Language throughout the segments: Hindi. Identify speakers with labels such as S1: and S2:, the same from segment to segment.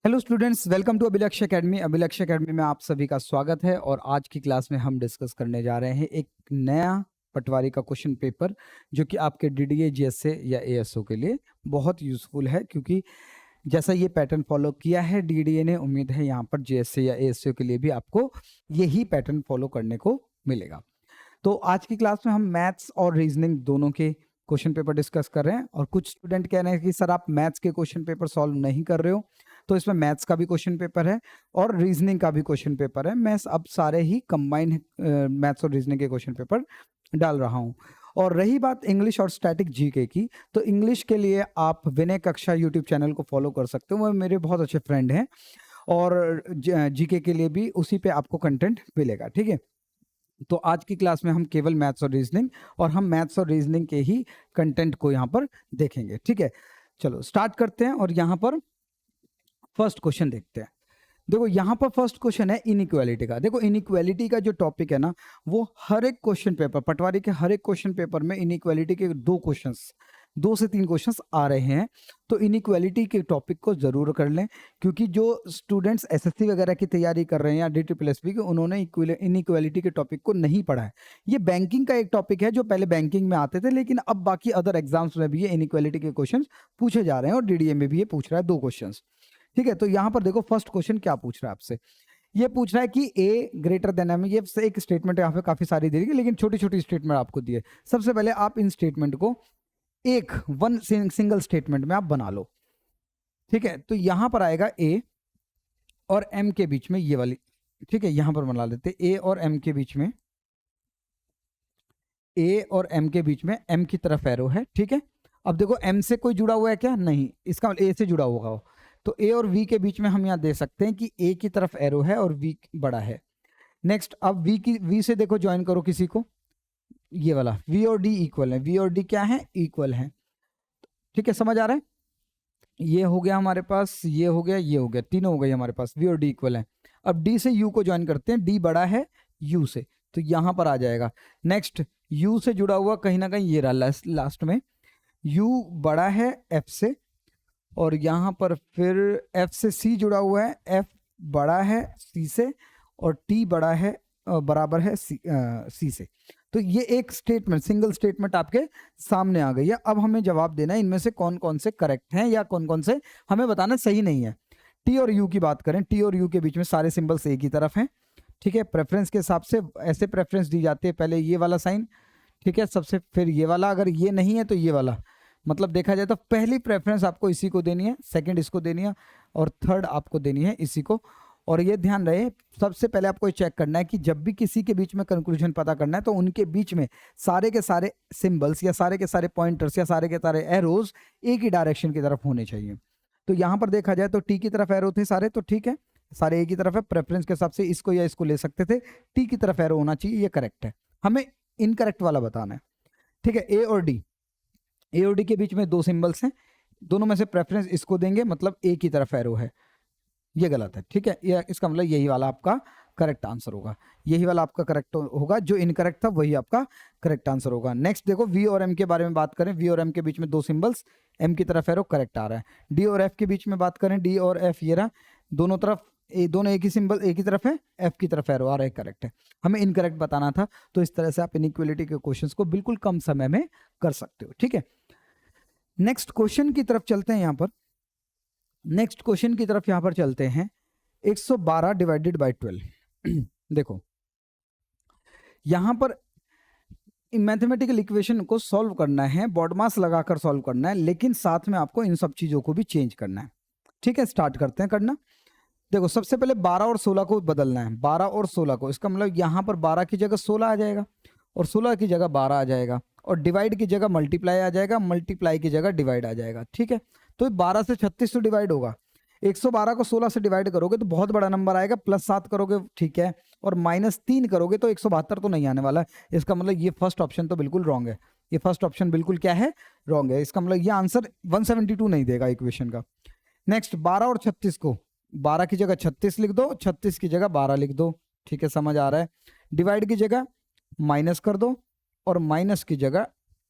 S1: हेलो स्टूडेंट्स, वेलकम टू अभिलक्ष्य एकेडमी। अभिलक्ष्य एकेडमी में आप सभी का स्वागत है। और आज की क्लास में हम डिस्कस करने जा रहे हैं एक नया पटवारी का क्वेश्चन पेपर जो कि आपके डीडीए, जीएसए या एएसओ के लिए बहुत यूजफुल है, क्योंकि जैसा ये पैटर्न फॉलो किया है डीडीए ने, उम्मीद है यहाँ पर जीएसए या एएसओ के लिए भी आपको यही पैटर्न फॉलो करने को मिलेगा। तो आज की क्लास में हम मैथ्स और रीजनिंग दोनों के क्वेश्चन पेपर डिस्कस कर रहे हैं। और कुछ स्टूडेंट कह रहे हैं कि सर आप मैथ्स के क्वेश्चन पेपर सॉल्व नहीं कर रहे हो, तो इसमें मैथ्स का भी क्वेश्चन पेपर है और रीजनिंग का भी क्वेश्चन पेपर है। मैं अब सारे ही कंबाइंड मैथ्स और रीजनिंग के क्वेश्चन पेपर डाल रहा हूँ। और रही बात इंग्लिश और स्टैटिक जीके की, तो इंग्लिश के लिए आप विनय कक्षा यूट्यूब चैनल को फॉलो कर सकते हो, वो मेरे बहुत अच्छे फ्रेंड हैं। और जीके के लिए भी उसी पे आपको कंटेंट मिलेगा, ठीक है। तो आज की क्लास में हम केवल मैथ्स और रीजनिंग, और हम मैथ्स और रीजनिंग के ही कंटेंट को यहाँ पर देखेंगे, ठीक है। चलो स्टार्ट करते हैं और यहाँ पर फर्स्ट क्वेश्चन देखते हैं। देखो यहाँ पर फर्स्ट क्वेश्चन है इनइक्वालिटी का। देखो इनइक्वालिटी का जो टॉपिक है ना, वो हर एक क्वेश्चन पेपर, पटवारी के हर एक क्वेश्चन पेपर में इनइक्वालिटी के दो से तीन क्वेश्चंस आ रहे हैं। तो इनइक्वालिटी के टॉपिक को जरूर कर लें, क्योंकि जो स्टूडेंट्स एसएससी वगैरह की तैयारी कर रहे हैं या डीटीपीएसपी की, उन्होंने इनइक्वालिटी के टॉपिक को नहीं पढ़ा है। ये बैंकिंग का एक टॉपिक है जो पहले बैंकिंग में आते थे, लेकिन अब बाकी अदर एग्जाम्स में भी ये इनइक्वालिटी के क्वेश्चन पूछे जा रहे हैं और डीडीए में भी ये पूछ रहा है 2 क्वेश्चन, ठीक है। तो यहाँ पर देखो फर्स्ट क्वेश्चन क्या पूछ रहा है आपसे। ये पूछ रहा है कि ए ग्रेटर देन एम। ये एक स्टेटमेंट यहाँ पे काफी सारी दी गई, लेकिन छोटी छोटी स्टेटमेंट आपको दी है। सबसे पहले आप इन स्टेटमेंट को एक सिंगल स्टेटमेंट में आप बना लो, ठीक है। तो यहां पर आएगा ए और एम के बीच में ये वाली, ठीक है। यहां पर बना लेते ए और एम के बीच में, ए और एम के बीच में एम की तरफ एरो है, ठीक है। अब देखो एम से कोई जुड़ा हुआ है क्या? नहीं, इसका ए से जुड़ा होगा वो। तो ए और वी के बीच में हम यहाँ दे सकते हैं कि ए की तरफ एरो है और वी बड़ा है। नेक्स्ट, अब वी से देखो ज्वाइन करो किसी को, ये वाला वी और डी इक्वल है। वी और डी क्या है? इक्वल है, ठीक है। समझ आ रहा है? ये हो गया हमारे पास, ये हो गया, ये हो गया, तीनों हो गए हमारे पास। वी और डी इक्वल है। अब डी से यू को ज्वाइन करते हैं, डी बड़ा है यू से, तो यहां पर आ जाएगा। नेक्स्ट, यू से जुड़ा हुआ कहीं ना कहीं ये रहा लास्ट में, यू बड़ा है एफ से, और यहां पर फिर एफ से सी जुड़ा हुआ है, एफ बड़ा है सी से, और टी बड़ा है बराबर है सी से। तो ये एक स्टेटमेंट, सिंगल स्टेटमेंट आपके सामने आ गई है। अब हमें जवाब देना है इनमें से कौन कौन से करेक्ट हैं या कौन कौन से हमें बताना सही नहीं है। टी और यू की बात करें, टी और यू के बीच में सारे सिंबल्स एक ही तरफ हैं, ठीक है। प्रेफरेंस के हिसाब से ऐसे प्रेफरेंस दी जाती है, पहले ये वाला साइन, ठीक है, सबसे फिर ये वाला, अगर ये नहीं है तो ये वाला। मतलब देखा जाए तो पहली प्रेफरेंस आपको इसी को देनी है, सेकंड इसको देनी है, और थर्ड आपको देनी है इसी को। और ये ध्यान रहे, सबसे पहले आपको चेक करना है कि जब भी किसी के बीच में कंक्लूजन पता करना है, तो उनके बीच में सारे के सारे सिंबल्स या सारे के सारे पॉइंटर्स या सारे के सारे एरोज एक ही डायरेक्शन की तरफ होने चाहिए। तो यहाँ पर देखा जाए तो टी की तरफ एरो थे सारे, तो ठीक है, सारे एक ही तरफ है। प्रेफरेंस के हिसाब से इसको या इसको ले सकते थे, टी की तरफ एरो होना चाहिए, ये करेक्ट है। हमें इनकरेक्ट वाला बताना है, ठीक है। ए और डी, ए और डी के बीच में 2 सिंबल्स हैं, दोनों में से प्रेफरेंस इसको देंगे, मतलब ए की तरफ एरो है, ये गलत है, ठीक है। ये इसका मतलब यही वाला आपका करेक्ट आंसर होगा, यही वाला आपका करेक्ट होगा। जो इनकरेक्ट था वही आपका करेक्ट आंसर होगा। नेक्स्ट देखो, वी और एम के बारे में बात करें, वी और एम के बीच में 2 सिंबल्स, एम की तरफ एरो, करेक्ट आ रहा है। डी और एफ के बीच में बात करें, डी और एफ ये रहा, दोनों तरफ दोनों एक ही सिंबल एक ही तरफ है, एफ की तरफ एरो आ रहा है, करेक्ट है। हमें इनकरेक्ट बताना था, तो इस तरह से आप इनइक्वालिटी के क्वेश्चंस को बिल्कुल कम समय में कर सकते हो, ठीक है। नेक्स्ट क्वेश्चन की तरफ चलते हैं। यहाँ पर नेक्स्ट क्वेश्चन की तरफ यहाँ पर चलते हैं। 112 डिवाइडेड बाय 12 देखो यहां पर मैथमेटिकल इक्वेशन को सॉल्व करना है, बॉडमास लगाकर सॉल्व करना है, लेकिन साथ में आपको इन सब चीजों को भी चेंज करना है, ठीक है। स्टार्ट करते हैं करना। देखो सबसे पहले 12 और 16 को बदलना है, 12 और 16 को। इसका मतलब यहां पर 12 की जगह 16 आ जाएगा, और 16 की जगह 12 आ जाएगा, और डिवाइड की जगह मल्टीप्लाई आ जाएगा, मल्टीप्लाई की जगह डिवाइड आ जाएगा, ठीक है। तो 12 से 36 तो डिवाइड होगा, 112 को 16 से डिवाइड करोगे तो बहुत बड़ा नंबर आएगा, +7 करोगे ठीक है, और -3 करोगे तो 172 तो नहीं आने वाला है। इसका मतलब ये फर्स्ट ऑप्शन तो बिल्कुल रॉन्ग है, ये फर्स्ट ऑप्शन बिल्कुल क्या है? रॉन्ग है। इसका मतलब ये आंसर 172 नहीं देगा इक्वेशन का। नेक्स्ट 12 और 36 को, 12 की जगह 36 लिख दो, 36 की जगह 12 लिख दो, ठीक है, समझ आ रहा है। डिवाइड की जगह माइनस कर दो, और माइनस की जगह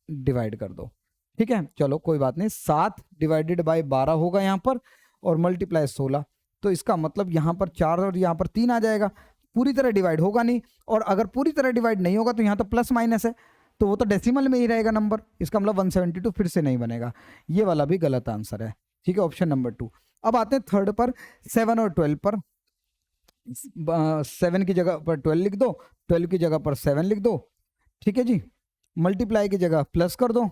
S1: डिवाइड कर दो, ठीक है। चलो कोई बात नहीं, 7 डिवाइडेड बाय 12 होगा यहाँ पर, और मल्टीप्लाई 16, तो इसका मतलब यहाँ पर 4 और यहाँ पर 3 आ जाएगा। पूरी तरह डिवाइड होगा नहीं, और अगर पूरी तरह डिवाइड नहीं होगा तो यहाँ तो प्लस माइनस है, तो वो तो डेसिमल में ही रहेगा नंबर, इसका मतलब 172 फिर से नहीं बनेगा। ये वाला भी गलत आंसर है, ठीक है, ऑप्शन नंबर 2। अब आते हैं थर्ड पर, 7 और 12 पर। 7 की जगह पर 12 लिख दो, 12 की जगह पर 7 लिख दो, ठीक है जी। मल्टीप्लाई की जगह प्लस कर दो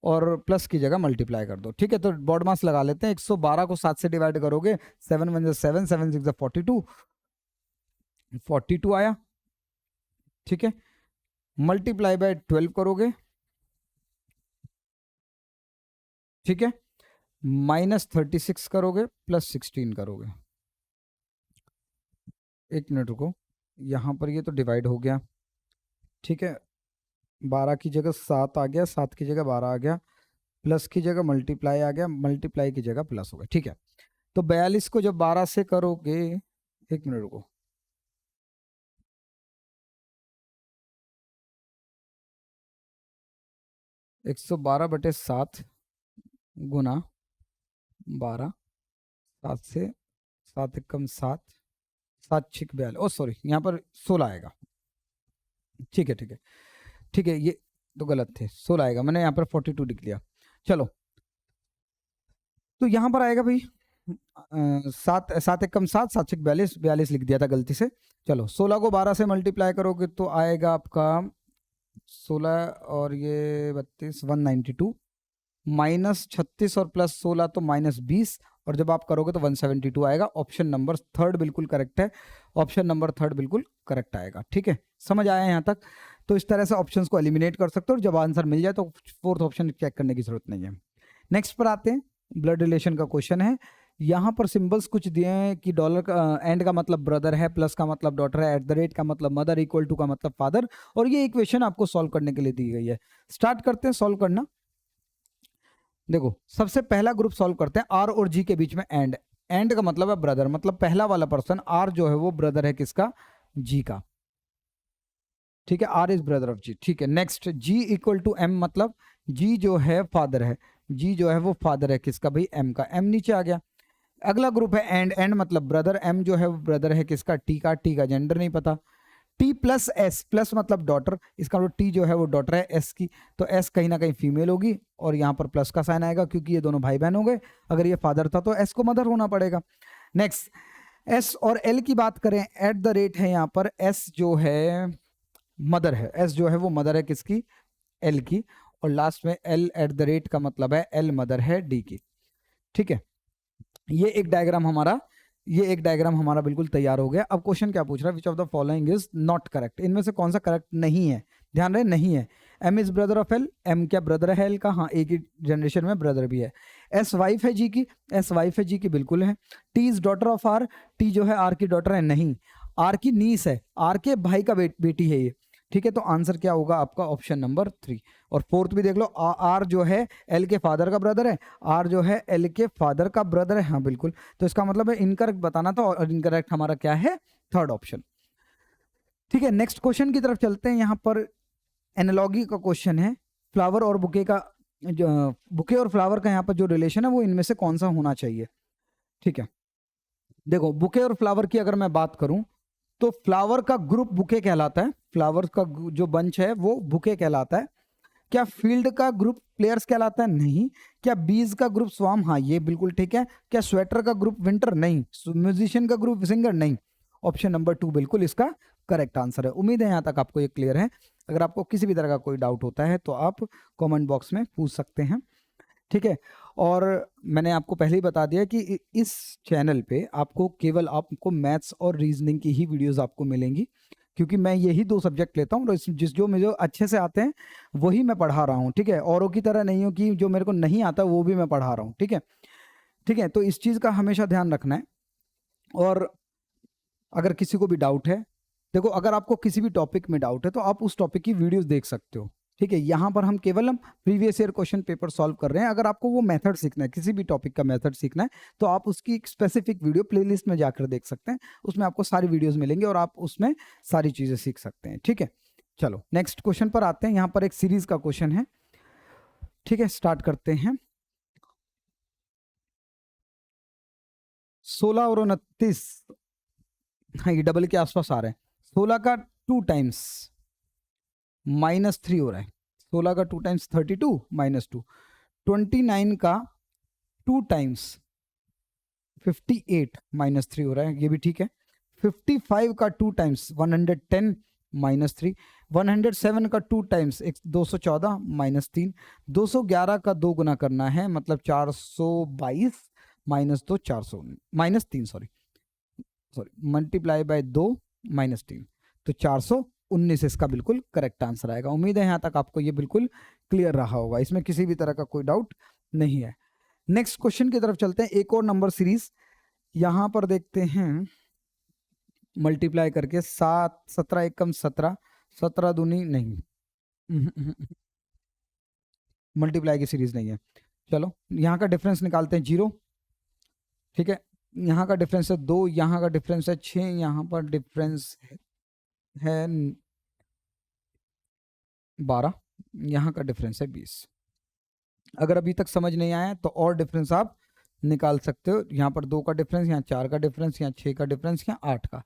S1: और प्लस की जगह मल्टीप्लाई कर दो, ठीक है। तो बॉड मास लगा लेते हैं। 112 को 7 से डिवाइड करोगे, 7 1 7, 7 6 42, 42 आया, ठीक है। मल्टीप्लाई बाय 12 करोगे, ठीक है, -36 करोगे, +16 करोगे। एक मिनट रुको, यहाँ पर ये तो डिवाइड हो गया, ठीक है। 12 की जगह 7 आ गया, 7 की जगह 12 आ गया, प्लस की जगह मल्टीप्लाई आ गया, मल्टीप्लाई की जगह प्लस हो गया, ठीक है। तो 42 को जब 12 से करोगे, एक मिनट रुको, 112/7 गुना 12, 7 से 7 एकम 7, 7 6 42, ओ सॉरी यहाँ पर 16 आएगा, ठीक है, ठीक है, ठीक है। ये तो गलत थे, 16 आएगा, मैंने यहाँ पर 42 लिख लिया। चलो, तो यहाँ पर आएगा भाई 7 7 एकम 7, 7 6 42, 42 लिख दिया था गलती से। चलो, 16 को 12 से मल्टीप्लाई करोगे तो आएगा आपका 16 और ये 32, 192, -36 और +16 तो -20, और जब आप करोगे तो 172 आएगा। ऑप्शन नंबर थर्ड बिल्कुल करेक्ट है, ऑप्शन नंबर थर्ड बिल्कुल करेक्ट आएगा, ठीक है। समझ आया यहाँ तक? तो इस तरह से ऑप्शंस को एलिमिनेट कर सकते हो, और जब आंसर मिल जाए तो फोर्थ ऑप्शन चेक करने की जरूरत नहीं है। नेक्स्ट पर आते हैं, ब्लड रिलेशन का क्वेश्चन है। यहाँ पर सिंबल्स कुछ दिए हैं कि डॉलर का एंड का मतलब ब्रदर है, प्लस का मतलब डॉटर है, @ का मतलब मदर, इक्वल टू का मतलब फादर, और ये इक्वेशन आपको सॉल्व करने के लिए दी गई है। स्टार्ट करते हैं सॉल्व करना। देखो, सबसे पहला ग्रुप सॉल्व करते हैं, आर और जी के बीच में एंड। एंड का मतलब है ब्रदर, मतलब पहला वाला पर्सन आर जो है वो ब्रदर है किसका? जी का, ठीक है। R is brother of G, ठीक है। Next, G equal to M, मतलब जी जो है फादर है, जी जो है वो फादर है किसका भाई? एम का। एम नीचे आ गया। अगला ग्रुप है एंड, एंड मतलब ब्रदर, एम जो है वो ब्रदर है किसका? टी का। टी का जेंडर नहीं पता। टी प्लस एस, प्लस मतलब डॉटर, इसका मतलब टी जो है वो डॉटर है एस की, तो एस कहीं ना कहीं फीमेल होगी, और यहाँ पर प्लस का साइन आएगा क्योंकि ये दोनों भाई बहन हो गए। अगर ये फादर था तो एस को मदर होना पड़ेगा। नेक्स्ट, एस और एल की बात करें, @ है यहाँ पर, एस जो है मदर है, एस जो है वो मदर है किसकी? एल की, और लास्ट में एल @ का मतलब है एल मदर है डी की, ठीक है। ये एक डायग्राम हमारा बिल्कुल तैयार हो गया। अब क्वेश्चन क्या पूछ रहा है? Which of the following is not correct, इनमें से कौन सा करेक्ट नहीं है? ध्यान रहे, नहीं है। M is brother of L, M क्या ब्रदर है एल का? हाँ, एक ही जनरेशन में ब्रदर भी है। एस वाइफ है जी की, एस वाइफ है जी की, बिल्कुल है। T is daughter of R, T जो है आर की डॉटर है, नहीं। आर की नीस है, आर के भाई का बेटी है ये, ठीक है। तो आंसर क्या होगा आपका? Option number 3। और फोर्थ भी देख लो, आर जो है एल के फादर का ब्रदर है, आर जो है एल के फादर का ब्रदर है, हाँ बिल्कुल। तो इसका मतलब है इनकरेक्ट बताना था, और इनकरेक्ट हमारा क्या है? थर्ड ऑप्शन, ठीक है। नेक्स्ट क्वेश्चन की तरफ चलते हैं। यहाँ पर एनालॉगी का क्वेश्चन है। फ्लावर और बुके का, जो बुके और फ्लावर का यहाँ पर जो रिलेशन है वो इनमें से कौन सा होना चाहिए, ठीक है। देखो, बुके और फ्लावर की अगर मैं बात करूं तो फ्लावर का ग्रुप बुके कहलाता है, फ्लावर का जो बंच है वो बुके कहलाता है। क्या फील्ड का ग्रुप प्लेयर्स कहलाता है? नहीं। क्या बीज का ग्रुप स्वाम? हाँ, ये बिल्कुल ठीक है। क्या स्वेटर का ग्रुप विंटर? नहीं। म्यूजिशियन का ग्रुप सिंगर? नहीं। ऑप्शन नंबर 2 बिल्कुल इसका करेक्ट आंसर है। उम्मीद है यहाँ तक आपको ये क्लियर है। अगर आपको किसी भी तरह का कोई डाउट होता है तो आप कमेंट बॉक्स में पूछ सकते हैं, ठीक है। और मैंने आपको पहले ही बता दिया कि इस चैनल पे आपको केवल आपको मैथ्स और रीजनिंग की ही वीडियोस आपको मिलेंगी, क्योंकि मैं यही 2 सब्जेक्ट लेता हूँ, और जिस जो मुझे अच्छे से आते हैं वही मैं पढ़ा रहा हूँ, ठीक है। औरों की तरह नहीं हो कि जो मेरे को नहीं आता वो भी मैं पढ़ा रहा हूँ, ठीक है, ठीक है। तो इस चीज़ का हमेशा ध्यान रखना है। और अगर किसी को भी डाउट है, देखो, अगर आपको किसी भी टॉपिक में डाउट है तो आप उस टॉपिक की वीडियोस देख सकते हो, ठीक है। यहाँ पर हम केवल previous year question paper solve कर रहे हैं। अगर आपको वो मेथड सीखना है, किसी भी टॉपिक का मेथड सीखना है, तो आप उसकी एक स्पेसिफिक वीडियो प्लेलिस्ट में जाकर देख सकते हैं। उसमें आपको सारी वीडियोस मिलेंगी और आप उसमें सारी चीज़ें सीख सकते हैं, ठीक है। चलो, नेक्स्ट क्वेश्चन पर आते हैं। यहाँ पर एक सीरीज का क्वेश्चन है, ठीक है। स्टार्ट करते हैं। 16 और 29, हाँ ये डबल के आसपास आ रहे हैं। 16 का 2 टाइम्स -3 हो रहा है। 16 का 2 टाइम्स 32 -2। 29 का 2 टाइम्स 58 -3 हो रहा है, ये भी ठीक है। 55 का 2 टाइम्स 110 -3। 107 का 2 टाइम्स 214 -3। 211 का 2 गुना करना है, मतलब 422 -2 400 -3 सॉरी मल्टीप्लाई बाय 2 -3, तो 419 इसका बिल्कुल करेक्ट आंसर आएगा। उम्मीद है यहाँ तक आपको ये बिल्कुल क्लियर रहा होगा, इसमें किसी भी तरह का कोई डाउट नहीं है। नेक्स्ट क्वेश्चन की तरफ चलते हैं। एक और नंबर सीरीज यहां पर देखते हैं, मल्टीप्लाई करके 7 17 एकम 17 17 दूनी नहीं, मल्टीप्लाई की सीरीज नहीं है। चलो यहाँ का डिफरेंस निकालते हैं 0, ठीक है। यहाँ का डिफरेंस है 2, यहाँ का डिफरेंस है 6, यहाँ पर डिफरेंस है 12, यहाँ का डिफरेंस है 20। अगर अभी तक समझ नहीं आया तो और डिफरेंस आप निकाल सकते हो। यहाँ पर 2 का डिफरेंस, यहाँ 4 का डिफरेंस, यहाँ 6 का डिफरेंस, यहाँ 8 का।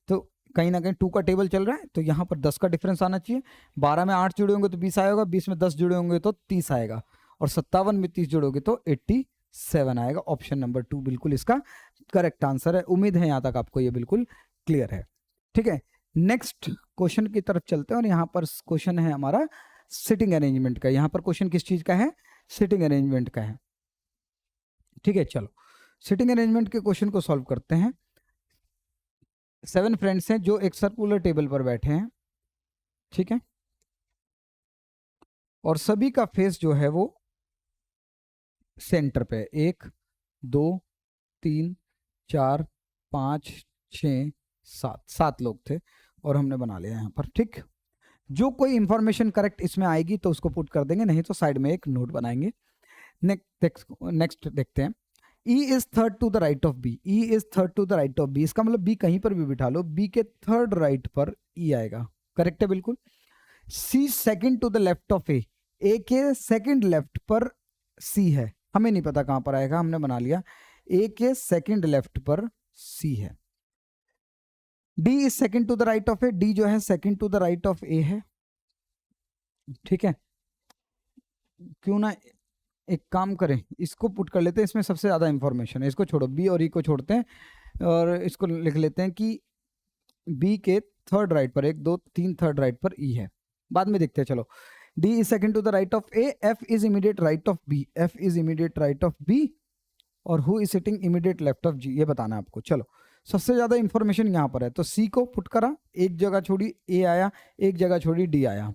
S1: तो कहीं ना कहीं 2 का टेबल चल रहा है, तो यहाँ पर 10 का डिफरेंस आना चाहिए। 12 में 8 जुड़े होंगे तो 20 आएगा, 20 में 10 जुड़े होंगे तो 30 आएगा, और 57 में 30 जुड़ोगे तो 87 आएगा। ऑप्शन नंबर 2 बिल्कुल इसका करेक्ट आंसर है। उम्मीद है यहाँ तक आपको ये बिल्कुल क्लियर है, ठीक है। नेक्स्ट क्वेश्चन की तरफ चलते हैं, और यहाँ पर क्वेश्चन है हमारा सिटिंग अरेंजमेंट का। यहाँ पर क्वेश्चन किस चीज का है? सिटिंग अरेंजमेंट का है, ठीक है। चलो सिटिंग अरेंजमेंट के क्वेश्चन को सॉल्व करते हैं। 7 फ्रेंड्स हैं जो एक सर्कुलर टेबल पर बैठे हैं, ठीक है, और सभी का फेस जो है वो सेंटर पे। 1 2 3 4 5 6 7 लोग थे, और हमने बना लिया यहाँ पर, ठीक। जो कोई इंफॉर्मेशन करेक्ट इसमें आएगी तो उसको पुट कर देंगे, नहीं तो साइड में एक नोट बनाएंगे। नेक्स्ट देखते हैं। E is third to the right of B। E is third to the right of B, इसका मतलब B कहीं पर भी बिठा लो, B के थर्ड राइट पर E आएगा, करेक्ट है बिल्कुल। C second to the left of A। A के सेकंड लेफ्ट पर C है, हमें नहीं पता कहां पर आएगा, हमने बना लिया A के सेकंड लेफ्ट पर C है। D is second to the right of A। D जो है second to the right of A है, ठीक है। क्यों ना एक काम करें, इसको पुट कर लेते हैं, इसमें सबसे ज्यादा इंफॉर्मेशन है। इसको छोड़ो, बी और ई को छोड़ते हैं, और इसको लिख लेते हैं कि बी के थर्ड राइट पर 1 2 3 थर्ड राइट पर ई है, बाद में देखते हैं। चलो, D is second to the right of A, F is immediate right of B, F is immediate right of B, और who is sitting immediate left of G, ये बताना है आपको। चलो सबसे ज्यादा इंफॉर्मेशन यहाँ पर है, तो सी को पुट करा, एक जगह छोड़ी ए आया, एक जगह छोड़ी डी आया,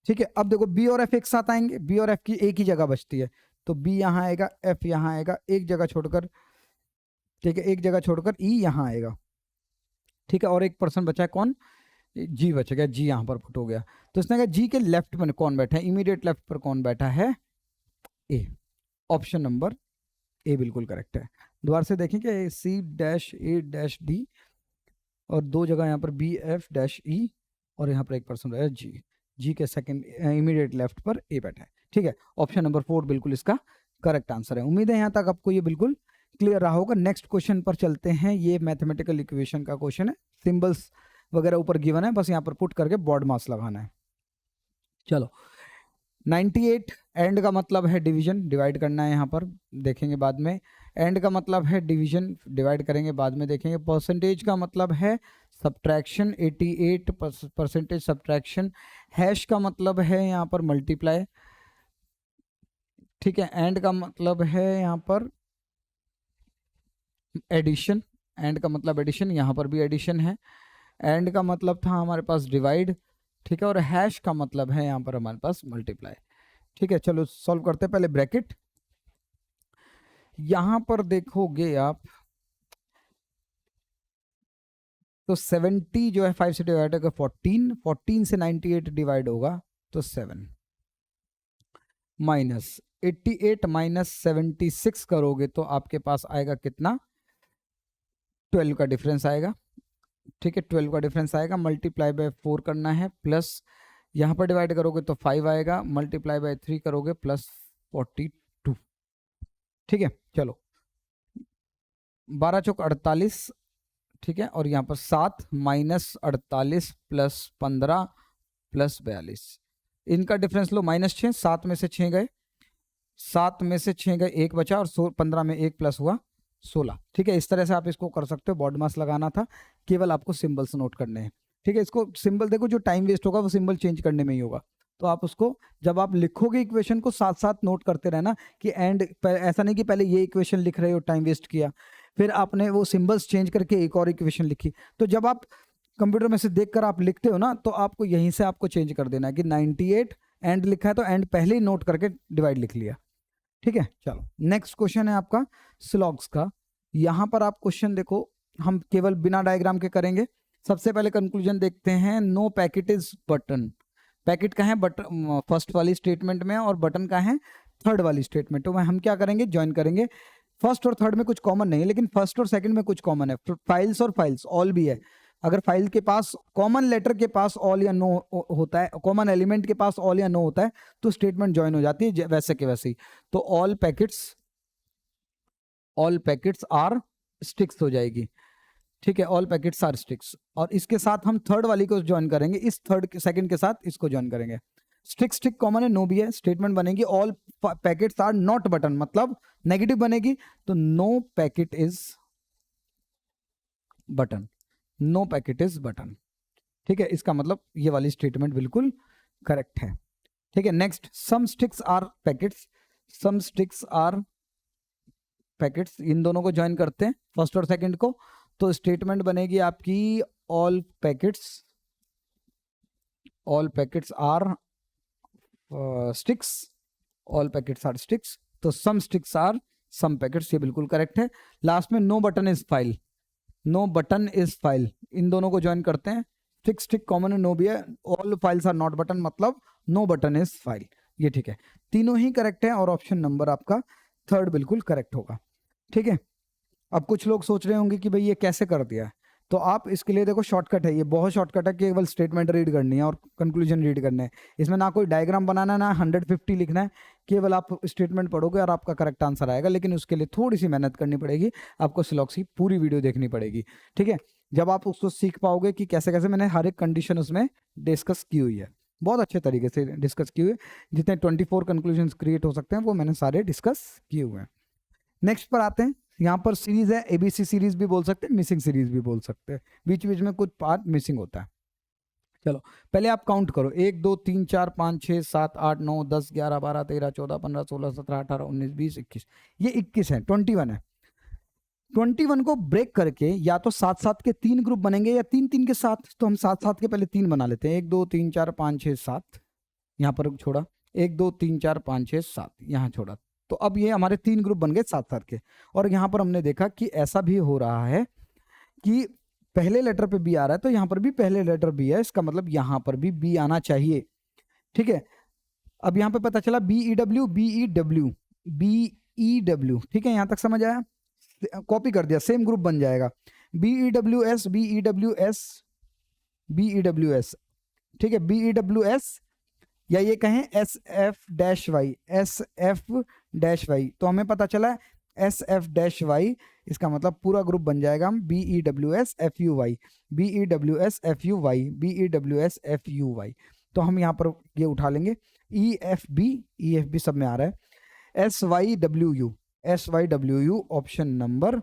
S1: ठीक है। अब देखो बी और एफ एक साथ आएंगे, बी और एफ की एक ही जगह बचती है, तो बी यहाँ आएगा, एफ यहाँ आएगा, एक जगह छोड़कर, ठीक है, एक जगह छोड़कर ई यहाँ आएगा, ठीक है। और एक पर्सन बचा है, कौन? जी बच गया, जी यहाँ पर पुट हो गया। तो इसने कहा जी के लेफ्ट में कौन बैठा है, इमीडिएट लेफ्ट पर कौन बैठा है? ए। ऑप्शन नंबर ए बिल्कुल करेक्ट है। दोबारा से देखेंगे, सी डैश ए डैश डी, और 2 जगह यहाँ पर बी एफ डैश ई, और यहाँ पर एक पर्सन रहा है जी, जी के सेकंड इमीडिएट लेफ्ट पर ए बैठा है, ठीक है। ऑप्शन नंबर 4 बिल्कुल इसका करेक्ट आंसर है। उम्मीद है यहाँ तक आपको ये बिल्कुल क्लियर रहा होगा। नेक्स्ट क्वेश्चन पर चलते हैं। ये मैथमेटिकल इक्वेशन का क्वेश्चन है, सिंबल्स वगैरह ऊपर गिवन है, बस यहाँ पर पुट करके बॉर्ड मास लगाना है। चलो 98 एंड का मतलब है डिवीजन, डिवाइड करना है, यहाँ पर देखेंगे बाद में। एंड का मतलब है डिवीजन, डिवाइड करेंगे बाद में देखेंगे। परसेंटेज का मतलब है सब्ट्रैक्शन, 88 परसेंटेज सब्ट्रैक्शन। हैश का मतलब है यहाँ पर मल्टीप्लाई, ठीक है। एंड का मतलब है यहाँ पर एडिशन, एंड का मतलब एडिशन, यहाँ पर भी एडिशन है। एंड का मतलब था हमारे पास डिवाइड, ठीक है। और हैश का मतलब है यहाँ पर हमारे पास मल्टीप्लाई, ठीक है। चलो सॉल्व करते हैं। पहले ब्रैकेट, यहां पर देखोगे आप तो 70 जो है 5 से डिवाइड होगा 14, 14 से 98 डिवाइड होगा तो 7, माइनस 88 माइनस 76 करोगे तो आपके पास आएगा कितना? 12 का डिफरेंस आएगा, ठीक है। 12 का डिफरेंस आएगा, मल्टीप्लाई बाय 4 करना है, प्लस यहाँ पर डिवाइड करोगे तो 5 आएगा, मल्टीप्लाई बाय 3 करोगे प्लस 42, ठीक है। चलो 12 चौक 48, ठीक है, और यहाँ पर 7 माइनस 48 प्लस 15 प्लस 42, इनका डिफरेंस लो -6, 7 में से 6 गए, 7 में से 6 गए, 1 बचा, और 15 में 1 प्लस हुआ 16, ठीक है। इस तरह से आप इसको कर सकते हो, बॉड मास लगाना था, केवल आपको सिंबल्स नोट करने हैं, ठीक है। इसको सिंबल देखो, जो टाइम वेस्ट होगा वो सिंबल चेंज करने में ही होगा, तो आप उसको जब आप लिखोगे इक्वेशन को साथ साथ नोट करते रहना कि एंड, ऐसा नहीं कि पहले ये इक्वेशन लिख रहे हो टाइम वेस्ट किया, फिर आपने वो सिंबल्स चेंज करके एक और इक्वेशन लिखी, तो जब आप कंप्यूटर में से देखकर आप लिखते हो ना, तो आपको यहीं से आपको चेंज कर देना है कि 98 एंड लिखा है तो एंड पहले ही नोट करके डिवाइड लिख लिया, ठीक है। चलो नेक्स्ट क्वेश्चन है आपका स्लॉग्स का। यहां पर आप क्वेश्चन देखो, हम केवल बिना डायग्राम के करेंगे। सबसे पहले कंक्लूजन देखते हैं, no packet is button. Packet का है बटन फर्स्ट वाली स्टेटमेंट में, और बटन का है थर्ड वाली स्टेटमेंट। तो हम क्या करेंगे, ज्वाइन करेंगे। फर्स्ट और थर्ड में कुछ कॉमन नहीं है, लेकिन फर्स्ट और सेकंड में कुछ कॉमन है। फाइल्स और फाइल्स, ऑल भी है। अगर फाइल के पास कॉमन लेटर के पास ऑल या नो होता है, कॉमन एलिमेंट के पास ऑल या नो होता है, तो स्टेटमेंट ज्वाइन हो जाती है वैसे के वैसे ही। तो ऑल पैकेट्स आर स्टिक्स हो जाएगी, ठीक है, ऑल पैकेट्स आर स्टिक्स। और इसके साथ हम थर्ड वाली को ज्वाइन करेंगे, इस थर्ड सेकंड के साथ इसको ज्वाइन करेंगे। स्टिक कॉमन है, नो भी है, स्टेटमेंट बनेगी all packets are not button, मतलब नेगेटिव बनेगी, तो no packet is button, no packet is button, ठीक है। इसका मतलब ये वाली स्टेटमेंट बिल्कुल करेक्ट है, ठीक है। Next, some sticks are packets, some sticks are packets, इन दोनों को ज्वाइन करते हैं, फर्स्ट और सेकंड को, तो स्टेटमेंट बनेगी आपकी all packets are sticks, all packets are sticks, तो some sticks are some packets, ये बिल्कुल करेक्ट है। लास्ट में no button is file, no button is file, इन दोनों को ज्वाइन करते हैं, स्टिक कॉमन है, नो भी है, all files are not button, मतलब नो बटन इज फाइल, ये ठीक है। तीनों ही करेक्ट है, और ऑप्शन नंबर आपका थर्ड बिल्कुल करेक्ट होगा, ठीक है। अब कुछ लोग सोच रहे होंगे कि भाई ये कैसे कर दिया, तो आप इसके लिए देखो शॉर्टकट है, ये बहुत शॉर्टकट है, केवल स्टेटमेंट रीड करनी है और कंक्लूजन रीड करना है। इसमें ना कोई डायग्राम बनाना है, ना 150 लिखना है, केवल आप स्टेटमेंट पढ़ोगे और आपका करेक्ट आंसर आएगा। लेकिन उसके लिए थोड़ी सी मेहनत करनी पड़ेगी, आपको स्लॉग्स की पूरी वीडियो देखनी पड़ेगी, ठीक है। जब आप उसको सीख पाओगे कि कैसे कैसे मैंने हर एक कंडीशन उसमें डिस्कस की हुई है, बहुत अच्छे तरीके से डिस्कस की हुई है। जितने 24 कंक्लूजन क्रिएट हो सकते हैं वो मैंने सारे डिस्कस किए हुए हैं। नेक्स्ट पर आते हैं, यहाँ पर सीरीज है, एबीसी सीरीज भी बोल सकते हैं, मिसिंग सीरीज भी बोल सकते हैं, बीच बीच में कुछ पार्ट मिसिंग होता है। चलो पहले आप काउंट करो, 1 2 3 4 5 6 7 8 9 10 11 12 13 14 15 16 17 18 19 20 21, ये 21 है, 21 है। 21 को ब्रेक करके या तो साथ साथ के 3 ग्रुप बनेंगे या 3 3 के साथ, तो हम साथ साथ के पहले 3 बना लेते हैं, 1 2 3 4 5 6 7, यहाँ पर छोड़ा, 1 2 3 4 5 6 7 यहाँ छोड़ा, तो अब ये हमारे 3 ग्रुप बन गए साथ साथ के। और यहाँ पर हमने देखा कि ऐसा भी हो रहा है कि पहले लेटर पे बी आ रहा है, तो यहाँ पर भी पहले लेटर बी है, इसका मतलब यहाँ पर भी बी आना चाहिए, ठीक है। अब यहाँ पे पता चला BEW BEW BEW, ठीक है, यहाँ तक समझ आया, कॉपी कर दिया, सेम ग्रुप बन जाएगा, BEWS BEWS BEWS, ठीक है, BEWS, या ये कहें SF-Y SF-Y, तो हमें पता चला SF-Y, इसका मतलब पूरा ग्रुप बन जाएगा हम BEWS FUY BEWS FUY BEWS FUY। तो हम यहाँ पर ये उठा लेंगे, EFB सब में आ रहा है, SYWU ऑप्शन नंबर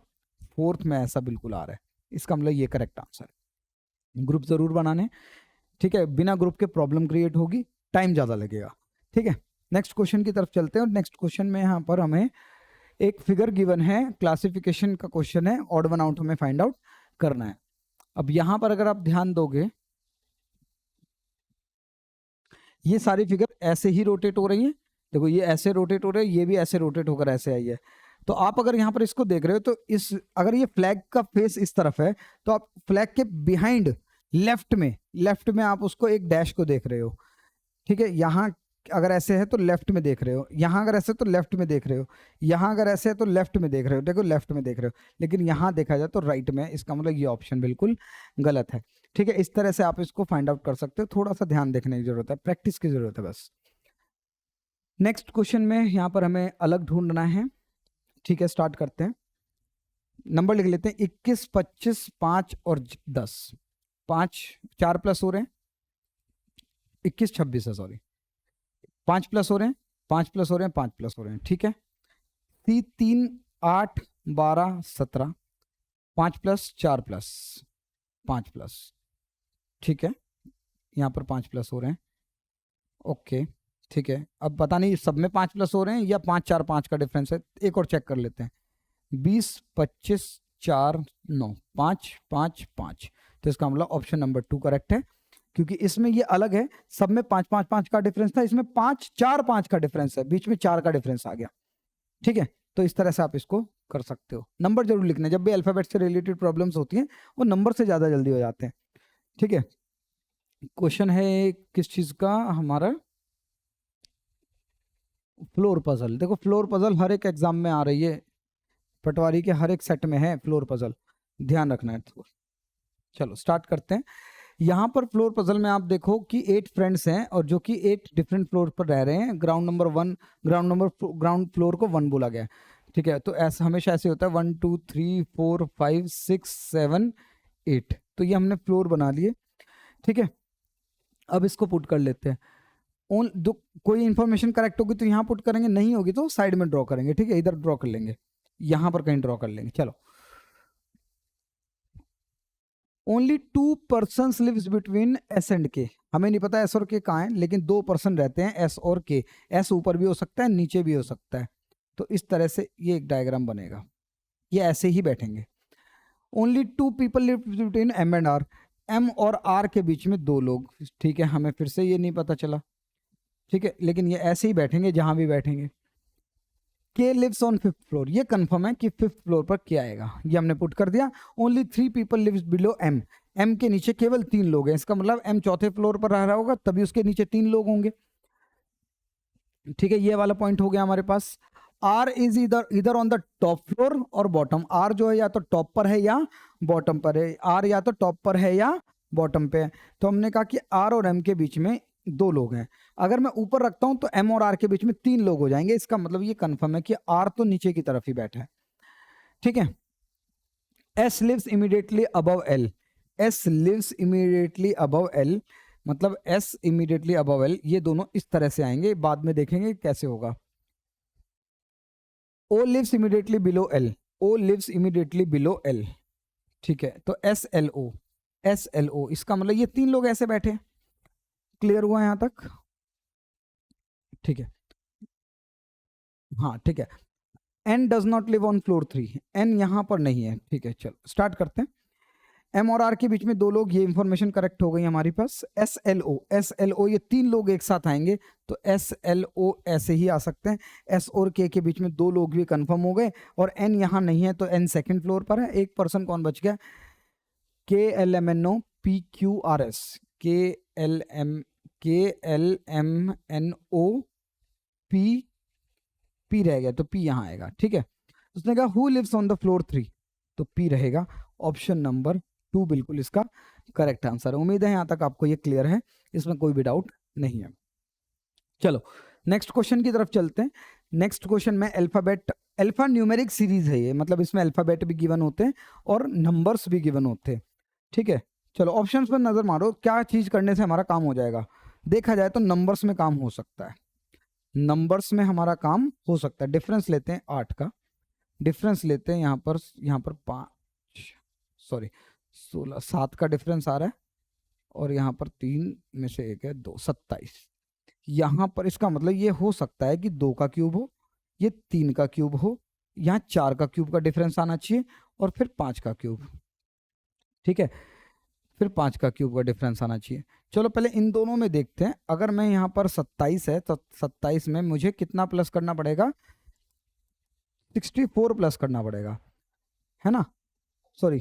S1: 4 में ऐसा बिल्कुल आ रहा है, इसका मतलब ये करेक्ट आंसर है। ग्रुप जरूर बनाने, ठीक है, बिना ग्रुप के प्रॉब्लम क्रिएट होगी, टाइम ज़्यादा लगेगा, ठीक है। नेक्स्ट क्वेश्चन की तरफ चलते हैं, और नेक्स्ट क्वेश्चन में यहाँ पर हमें एक फिगर गिवन है, क्लासिफिकेशन का क्वेश्चन है, ऑड वन आउट हमें फाइंड आउट करना है। अब यहाँ पर अगर आप ध्यान दोगे, ये सारी फिगर ऐसे ही रोटेट हो रही है, देखो ये ऐसे रोटेट हो रहे हैं, ये भी ऐसे रोटेट होकर ऐसे आई है। तो आप अगर यहाँ पर इसको देख रहे हो, तो इस अगर ये फ्लैग का फेस इस तरफ है, तो आप फ्लैग के बिहाइंड लेफ्ट में आप उसको एक डैश को देख रहे हो, ठीक है। यहाँ अगर ऐसे है तो लेफ्ट में देख रहे हो, यहाँ अगर ऐसे तो लेफ्ट में देख रहे हो, यहाँ अगर ऐसे है तो लेफ्ट में देख रहे हो, देखो लेफ्ट में देख रहे हो, लेकिन यहाँ देखा जाए तो राइट में, इसका मतलब ये ऑप्शन बिल्कुल गलत है, ठीक है। इस तरह से आप इसको फाइंड आउट कर सकते हो, थोड़ा सा ध्यान देखने की जरूरत है, प्रैक्टिस की जरूरत है बस। नेक्स्ट क्वेश्चन में यहाँ पर हमें अलग ढूंढना है, ठीक है, स्टार्ट करते हैं। नंबर लिख लेते हैं 21, 25, 5 और 10। 5 4 प्लस हो रहे हैं, 21 26 है सॉरी, 5 प्लस हो रहे हैं, 5 प्लस हो रहे हैं, 5 प्लस हो रहे हैं, ठीक है। 3 8 12 17, 5 प्लस 4 प्लस 5 प्लस, ठीक है। यहाँ पर 5 प्लस हो रहे हैं, ओके ठीक है। अब पता नहीं सब में 5 प्लस हो रहे हैं या 5 4 5 का डिफरेंस है, एक और चेक कर लेते हैं। 20 25 4 9 5 5 5, तो इसका मतलब ऑप्शन नंबर 2 करेक्ट है, क्योंकि इसमें ये अलग है, सब में 5 5 5 का डिफरेंस था, इसमें 5 4 5 का डिफरेंस है, बीच में 4 का डिफरेंस आ गया, ठीक है। तो इस तरह से आप इसको कर सकते हो। नंबर जरूर लिखना, जब भी अल्फाबेट से रिलेटेड प्रॉब्लम्स होती हैं वो नंबर से ज्यादा जल्दी हो जाते हैं, ठीक है। क्वेश्चन है किस चीज का हमारा, फ्लोर पजल। देखो फ्लोर पजल हर एक एग्जाम में आ रही है, पटवारी के हर एक सेट में है फ्लोर पजल, ध्यान रखना है। तो चलो स्टार्ट करते हैं। यहाँ पर फ्लोर पजल में आप देखो कि 8 फ्रेंड्स हैं और जो कि 8 डिफरेंट फ्लोर पर रह रहे हैं। ग्राउंड फ्लोर को 1 बोला गया है, ठीक है। तो ऐसा हमेशा ऐसे होता है 1 2 3 4 5 6 7 8, तो ये हमने फ्लोर बना लिए, ठीक है। अब इसको पुट कर लेते हैं। कोई इंफॉर्मेशन करेक्ट होगी तो यहाँ पुट करेंगे, नहीं होगी तो साइड में ड्रॉ करेंगे, ठीक है। इधर ड्रॉ कर लेंगे, यहाँ पर कहीं ड्रॉ कर लेंगे। चलो, only 2 persons lives between S and K. हमें नहीं पता एस और के कहाँ है, लेकिन 2 पर्सन रहते हैं एस और के। एस ऊपर भी हो सकता है, नीचे भी हो सकता है। तो इस तरह से ये एक डायग्राम बनेगा, ये ऐसे ही बैठेंगे। Only 2 people live between M and R. M और आर के बीच में 2 लोग, ठीक है। हमें फिर से ये नहीं पता चला, ठीक है, लेकिन ये ऐसे ही बैठेंगे जहां भी बैठेंगे। के लिव्स ऑन 5th फ्लोर, ये कंफर्म है कि 5th फ्लोर पर के आएगा, ये हमने पुट कर दिया। Only 3 people lives below M. M के नीचे केवल 3 लोग हैं, इसका मतलब एम 4थे फ्लोर पर रह रहा होगा, तभी उसके नीचे 3 लोग होंगे, ठीक है। ये वाला पॉइंट हो गया हमारे पास। आर इज इधर ऑन द टॉप फ्लोर और बॉटम। आर जो है या तो टॉप पर है या बॉटम पर है, आर या तो टॉप पर है या बॉटम पे है। तो हमने कहा कि आर और एम के बीच में 2 लोग हैं। अगर मैं ऊपर रखता हूं तो एम और आर के बीच में 3 लोग हो जाएंगे, इसका मतलब ये कंफर्म है कि आर तो नीचे की तरफ ही बैठा है, ठीक है। S lives immediately above L. S lives immediately above L, मतलब एस इमीडिएटली अबव एल, ये दोनों इस तरह से आएंगे, बाद में देखेंगे कैसे होगा। O lives immediately below L. O lives immediately below L, ठीक है। तो S L O, S L O, इसका मतलब ये 3 लोग ऐसे बैठे। क्लियर हुआ यहां तक, ठीक है। हाँ ठीक है। N does not live on floor 3, N यहां पर नहीं है, ठीक है। चलो स्टार्ट करते हैं। एम और आर के बीच में 2 लोग, ये इंफॉर्मेशन करेक्ट हो गई हमारे पास। S L O, S L O, ये 3 लोग एक साथ आएंगे, तो एस एल ओ ऐसे ही आ सकते हैं। एस और के बीच में 2 लोग भी कंफर्म हो गए, और एन यहाँ नहीं है तो एन सेकंड फ्लोर पर है। एक पर्सन कौन बच गया, K L M N O P Q R S. K L M N O P, P रह गया तो पी यहाँ आएगा, ठीक है। उसने कहा who lives on the floor 3, तो पी रहेगा। ऑप्शन नंबर 2 बिल्कुल इसका करेक्ट आंसर है। उम्मीद है यहां तक आपको ये क्लियर है, इसमें कोई भी डाउट नहीं है। चलो नेक्स्ट क्वेश्चन की तरफ चलते हैं। नेक्स्ट क्वेश्चन में अल्फा न्यूमेरिक सीरीज है ये, मतलब इसमें अल्फाबेट भी गिवन होते हैं और नंबर्स भी गिवन होते हैं, ठीक है। चलो ऑप्शंस पर नजर मारो, क्या चीज करने से हमारा काम हो जाएगा। देखा जाए तो नंबर्स में काम हो सकता है, नंबर्स में हमारा काम हो सकता है। डिफरेंस लेते हैं 8 का, डिफरेंस लेते हैं यहाँ पर 5 सॉरी 16 7 का डिफरेंस आ रहा है, और यहाँ पर 3 में से 1 है 2, 27। यहाँ पर इसका मतलब ये हो सकता है कि 2 का क्यूब हो, ये 3 का क्यूब हो, यहाँ 4 का क्यूब का डिफरेंस आना चाहिए, और फिर 5 का क्यूब, ठीक है। फिर 5 का क्यूब का डिफरेंस आना चाहिए। चलो पहले इन दोनों में देखते हैं। अगर मैं यहाँ पर 27 है तो 27 में मुझे कितना प्लस करना पड़ेगा, 64 प्लस करना पड़ेगा, है ना। सॉरी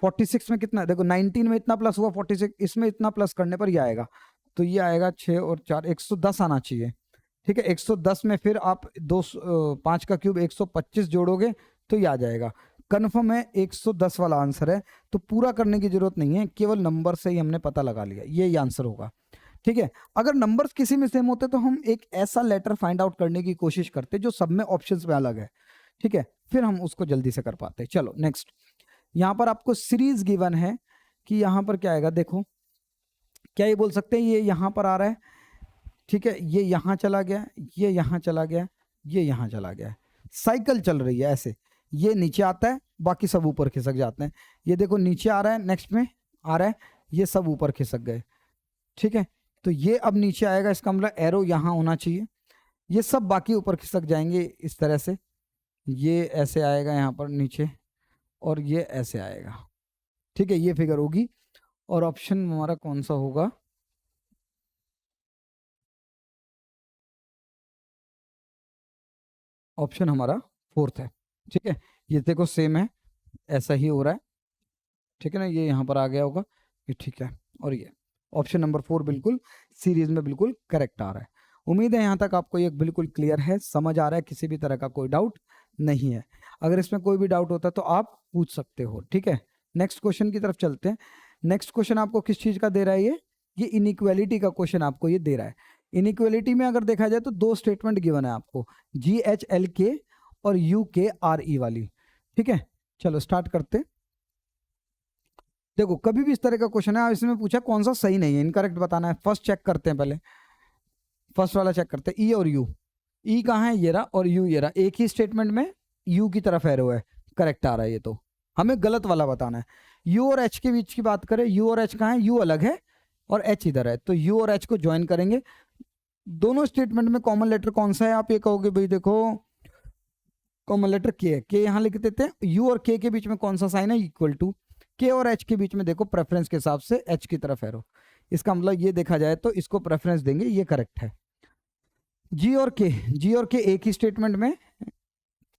S1: 46 में कितना, देखो 19 में इतना प्लस हुआ, 46 इसमें इतना प्लस करने पर ये आएगा, तो ये आएगा 6 और 4 110 आना चाहिए, ठीक है। 110 में फिर आप 5 का क्यूब 125 जोड़ोगे तो ये आ जाएगा। कन्फर्म है 110 वाला आंसर है, तो पूरा करने की जरूरत नहीं है, केवल नंबर से ही हमने पता लगा लिया, ये आंसर होगा, ठीक है। अगर नंबर्स किसी में सेम होते तो हम एक ऐसा लेटर फाइंड आउट करने की कोशिश करते जो सब में ऑप्शंस में अलग है, ठीक है। फिर हम उसको जल्दी से कर पाते हैं। चलो नेक्स्ट, यहाँ पर आपको सीरीज गिवन है कि यहाँ पर क्या आएगा, देखो क्या ये बोल सकते हैं, ये यहाँ पर आ रहा है, ठीक है, ये यहाँ चला गया, ये यहाँ चला गया, ये यहाँ चला गया, साइकिल चल रही है ऐसे, ये नीचे आता है, बाकी सब ऊपर खिसक जाते हैं। ये देखो नीचे आ रहा है, नेक्स्ट में आ रहा है, ये सब ऊपर खिसक गए, ठीक है, तो ये अब नीचे आएगा, इसका मतलब एरो यहाँ होना चाहिए, ये सब बाकी ऊपर खिसक जाएंगे इस तरह से, ये ऐसे आएगा यहाँ पर नीचे, और ये ऐसे आएगा, ठीक है, ये फिगर होगी। और ऑप्शन हमारा कौन सा होगा, ऑप्शन हमारा फोर्थ है, ठीक है, ये देखो सेम है, ऐसा ही हो रहा है, ठीक है ना, ये यहाँ पर आ गया होगा, ये ठीक है, और ये ऑप्शन नंबर 4 बिल्कुल सीरीज में बिल्कुल करेक्ट आ रहा है। उम्मीद है यहाँ तक आपको ये बिल्कुल क्लियर है, समझ आ रहा है, किसी भी तरह का कोई डाउट नहीं है। अगर इसमें कोई भी डाउट होता है तो आप पूछ सकते हो, ठीक है। नेक्स्ट क्वेश्चन की तरफ चलते हैं। नेक्स्ट क्वेश्चन आपको किस चीज़ का दे रहा है, ये इनइक्वालिटी का क्वेश्चन आपको ये दे रहा है। इनइक्वालिटी में अगर देखा जाए तो दो स्टेटमेंट गिवन है आपको, GHLK और UKRE वाली, ठीक है। चलो स्टार्ट करते। देखो कभी भी इस तरह का क्वेश्चन है, इसमें पूछा कौन सा सही नहीं है, इनकरेक्ट बताना है। फर्स्ट चेक करते हैं, पहले फर्स्ट वाला चेक करते हैं, ई और यू। ई कहाँ है, ये रहा, और यू ये रहा, एक ही स्टेटमेंट में यू की तरफ एरो है, करेक्ट आ रहा है ये, तो हमें गलत वाला बताना है। यू और एच के बीच की बात करें, यू और एच कहाँ है, यू अलग है और एच इधर है, तो यू और एच को ज्वाइन करेंगे। दोनों स्टेटमेंट में कॉमन लेटर कौन सा है, आप ये कहोगे भाई देखो कॉमन लेटर के है, के यहाँ लिख देते हैं। यू और के बीच में कौन सा साइन है, इक्वल टू। के और एच के बीच में देखो प्रेफरेंस के हिसाब से एच की तरफ एरो, इसका मतलब ये देखा जाए तो इसको प्रेफरेंस देंगे, ये करेक्ट है। जी और के एक ही स्टेटमेंट में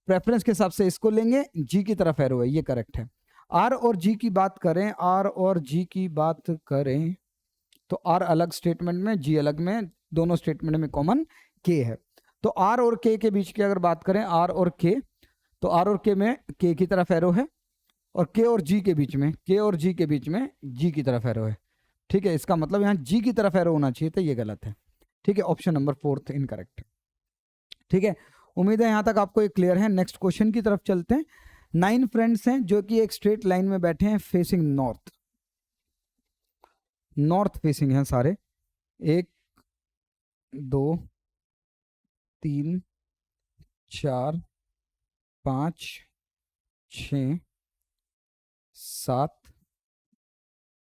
S1: प्रेफरेंस के हिसाब से इसको लेंगे, जी की तरफ एरो है, ये करेक्ट है। आर और जी की बात करें, आर और जी की बात करें तो आर अलग स्टेटमेंट में, जी अलग में, दोनों स्टेटमेंट में कॉमन के है। तो आर और के बीच की अगर बात करें, आर और के, तो आर और के में के की तरफ एरो है, और के और जी के बीच में, के और जी के बीच में जी की तरफ एरो है, ठीक है। इसका मतलब यहाँ जी की तरफ एरो होना चाहिए, तो ये गलत है, ठीक है। ऑप्शन नंबर 4 इनकरेक्ट, ठीक है। उम्मीद है यहाँ तक आपको ये क्लियर है। नेक्स्ट क्वेश्चन की तरफ चलते हैं। 9 फ्रेंड्स हैं जो कि एक स्ट्रेट लाइन में बैठे हैं, फेसिंग नॉर्थ, नॉर्थ फेसिंग हैं सारे, 1 2 3 4 5 6 7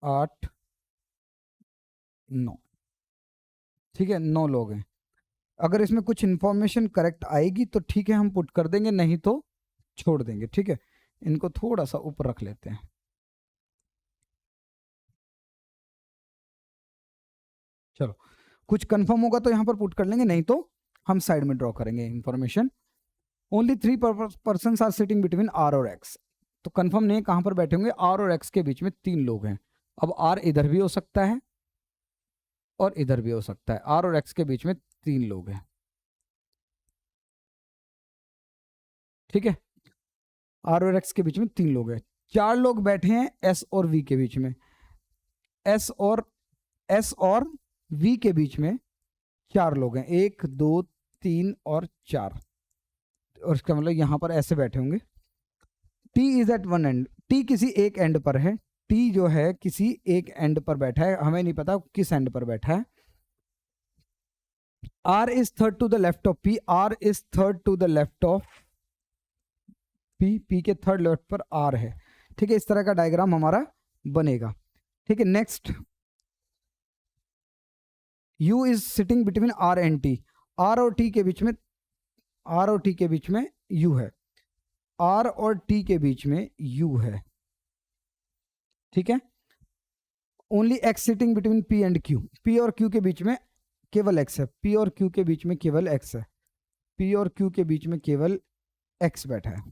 S1: 8 9, ठीक है, 9 लोग हैं। अगर इसमें कुछ इंफॉर्मेशन करेक्ट आएगी तो ठीक है, हम पुट कर देंगे, नहीं तो छोड़ देंगे, ठीक है। इनको थोड़ा सा ऊपर रख लेते हैं। चलो कुछ कंफर्म होगा तो यहाँ पर पुट कर लेंगे, नहीं तो हम साइड में ड्रॉ करेंगे information. Only 3 person are sitting between R और एक्स, तो कंफर्म नहीं है कहाँ पर बैठे होंगे, आर और एक्स के बीच में 3 लोग हैं। अब आर इधर भी हो सकता है और इधर भी हो सकता है, आर और एक्स के बीच में 3 लोग हैं, ठीक है। आर और एक्स के बीच में 3 लोग हैं, 4 लोग बैठे हैं एस और वी के बीच में, एस और वी के बीच में 4 लोग हैं, 1 2 3 और 4, और इसका मतलब यहां पर ऐसे बैठे होंगे। T is at one end, T किसी एक एंड पर है, टी जो है किसी एक एंड पर बैठा है, हमें नहीं पता किस एंड पर बैठा है। R is third to the left of P, R is third to the left of P, P के थर्ड लेफ्ट पर आर है, ठीक है। इस तरह का डायग्राम हमारा बनेगा, ठीक है। Next, U is sitting between R and T, R और टी के बीच में, आर और टी के बीच में U है, आर और टी के बीच में U है, ठीक है। Only x sitting between P and Q, P और Q के बीच में केवल X है, P और Q के बीच में केवल X है, P और Q के बीच में केवल X बैठा है,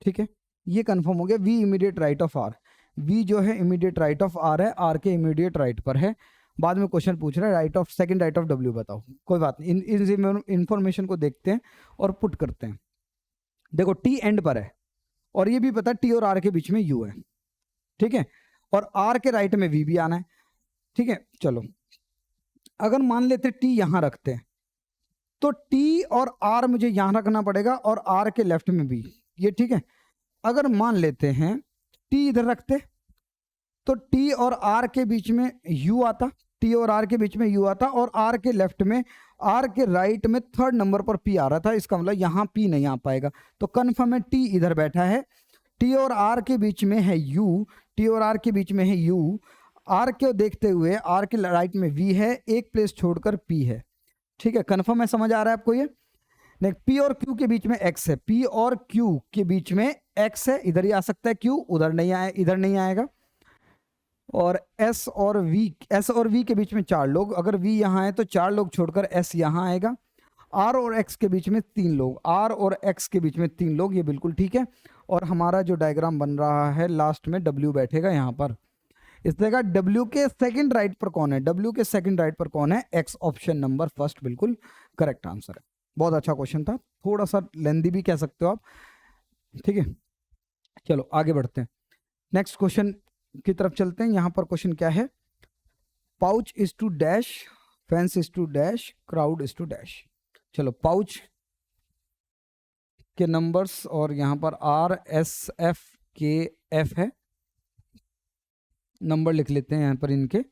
S1: ठीक है। ये कंफर्म हो गया। V immediate right of R, V जो है इमीडिएट राइट ऑफ R है, R के इमीडिएट राइट पर है। बाद में क्वेश्चन पूछ रहा है right of, second right of W बताओ, कोई बात नहीं, इन इंफॉर्मेशन को देखते हैं और पुट करते हैं। देखो T एंड पर है, और ये भी पता है T और R के बीच में U है, ठीक है, और R के राइट में V भी आना है, ठीक है। चलो अगर मान लेते T यहां रखते हैं, तो टी और आर मुझे यहां रखना पड़ेगा और आर के लेफ्ट में भी, ये ठीक है। अगर मान लेते हैं टी इधर रखते तो टी और आर के बीच में यू आता, टी और आर के बीच में यू आता, और आर के लेफ्ट में, आर के राइट में थर्ड नंबर पर पी आ रहा था, इसका मतलब यहां पी नहीं आ पाएगा। तो कन्फर्म है टी इधर बैठा है, टी और आर के बीच में है यू, टी और आर के बीच में है यू, आर को देखते हुए आर के राइट में वी है, एक प्लेस छोड़कर पी है, ठीक है। कन्फर्म है, समझ आ रहा है आपको ये? नेक्स्ट, पी और क्यू के बीच में एक्स है, पी और क्यू के बीच में एक्स है, इधर ही आ सकता है क्यू, उधर नहीं आए, इधर नहीं आएगा। और एस और वी के बीच में 4 लोग, अगर वी यहाँ है तो 4 लोग छोड़कर एस यहाँ आएगा। आर और एक्स के बीच में 3 लोग, आर और एक्स के बीच में 3 लोग, ये बिल्कुल ठीक है। और हमारा जो डायग्राम बन रहा है लास्ट में डब्ल्यू बैठेगा यहाँ पर। इस जगह डब्ल्यू के सेकंड राइट पर कौन है? डब्ल्यू के सेकंड राइट पर कौन है? एक्स, ऑप्शन नंबर फर्स्ट बिल्कुल करेक्ट आंसर है। बहुत अच्छा क्वेश्चन था, थोड़ा सा लेंदी भी कह सकते हो आप, ठीक है। चलो आगे बढ़ते हैं, नेक्स्ट क्वेश्चन की तरफ चलते हैं। यहां पर क्वेश्चन क्या है? Pouch is to dash, fence is to dash, crowd is to dash. चलो पाउच के नंबर्स, और यहां पर आर एस एफ के एफ है, नंबर लिख लेते हैं यहां पर इनके।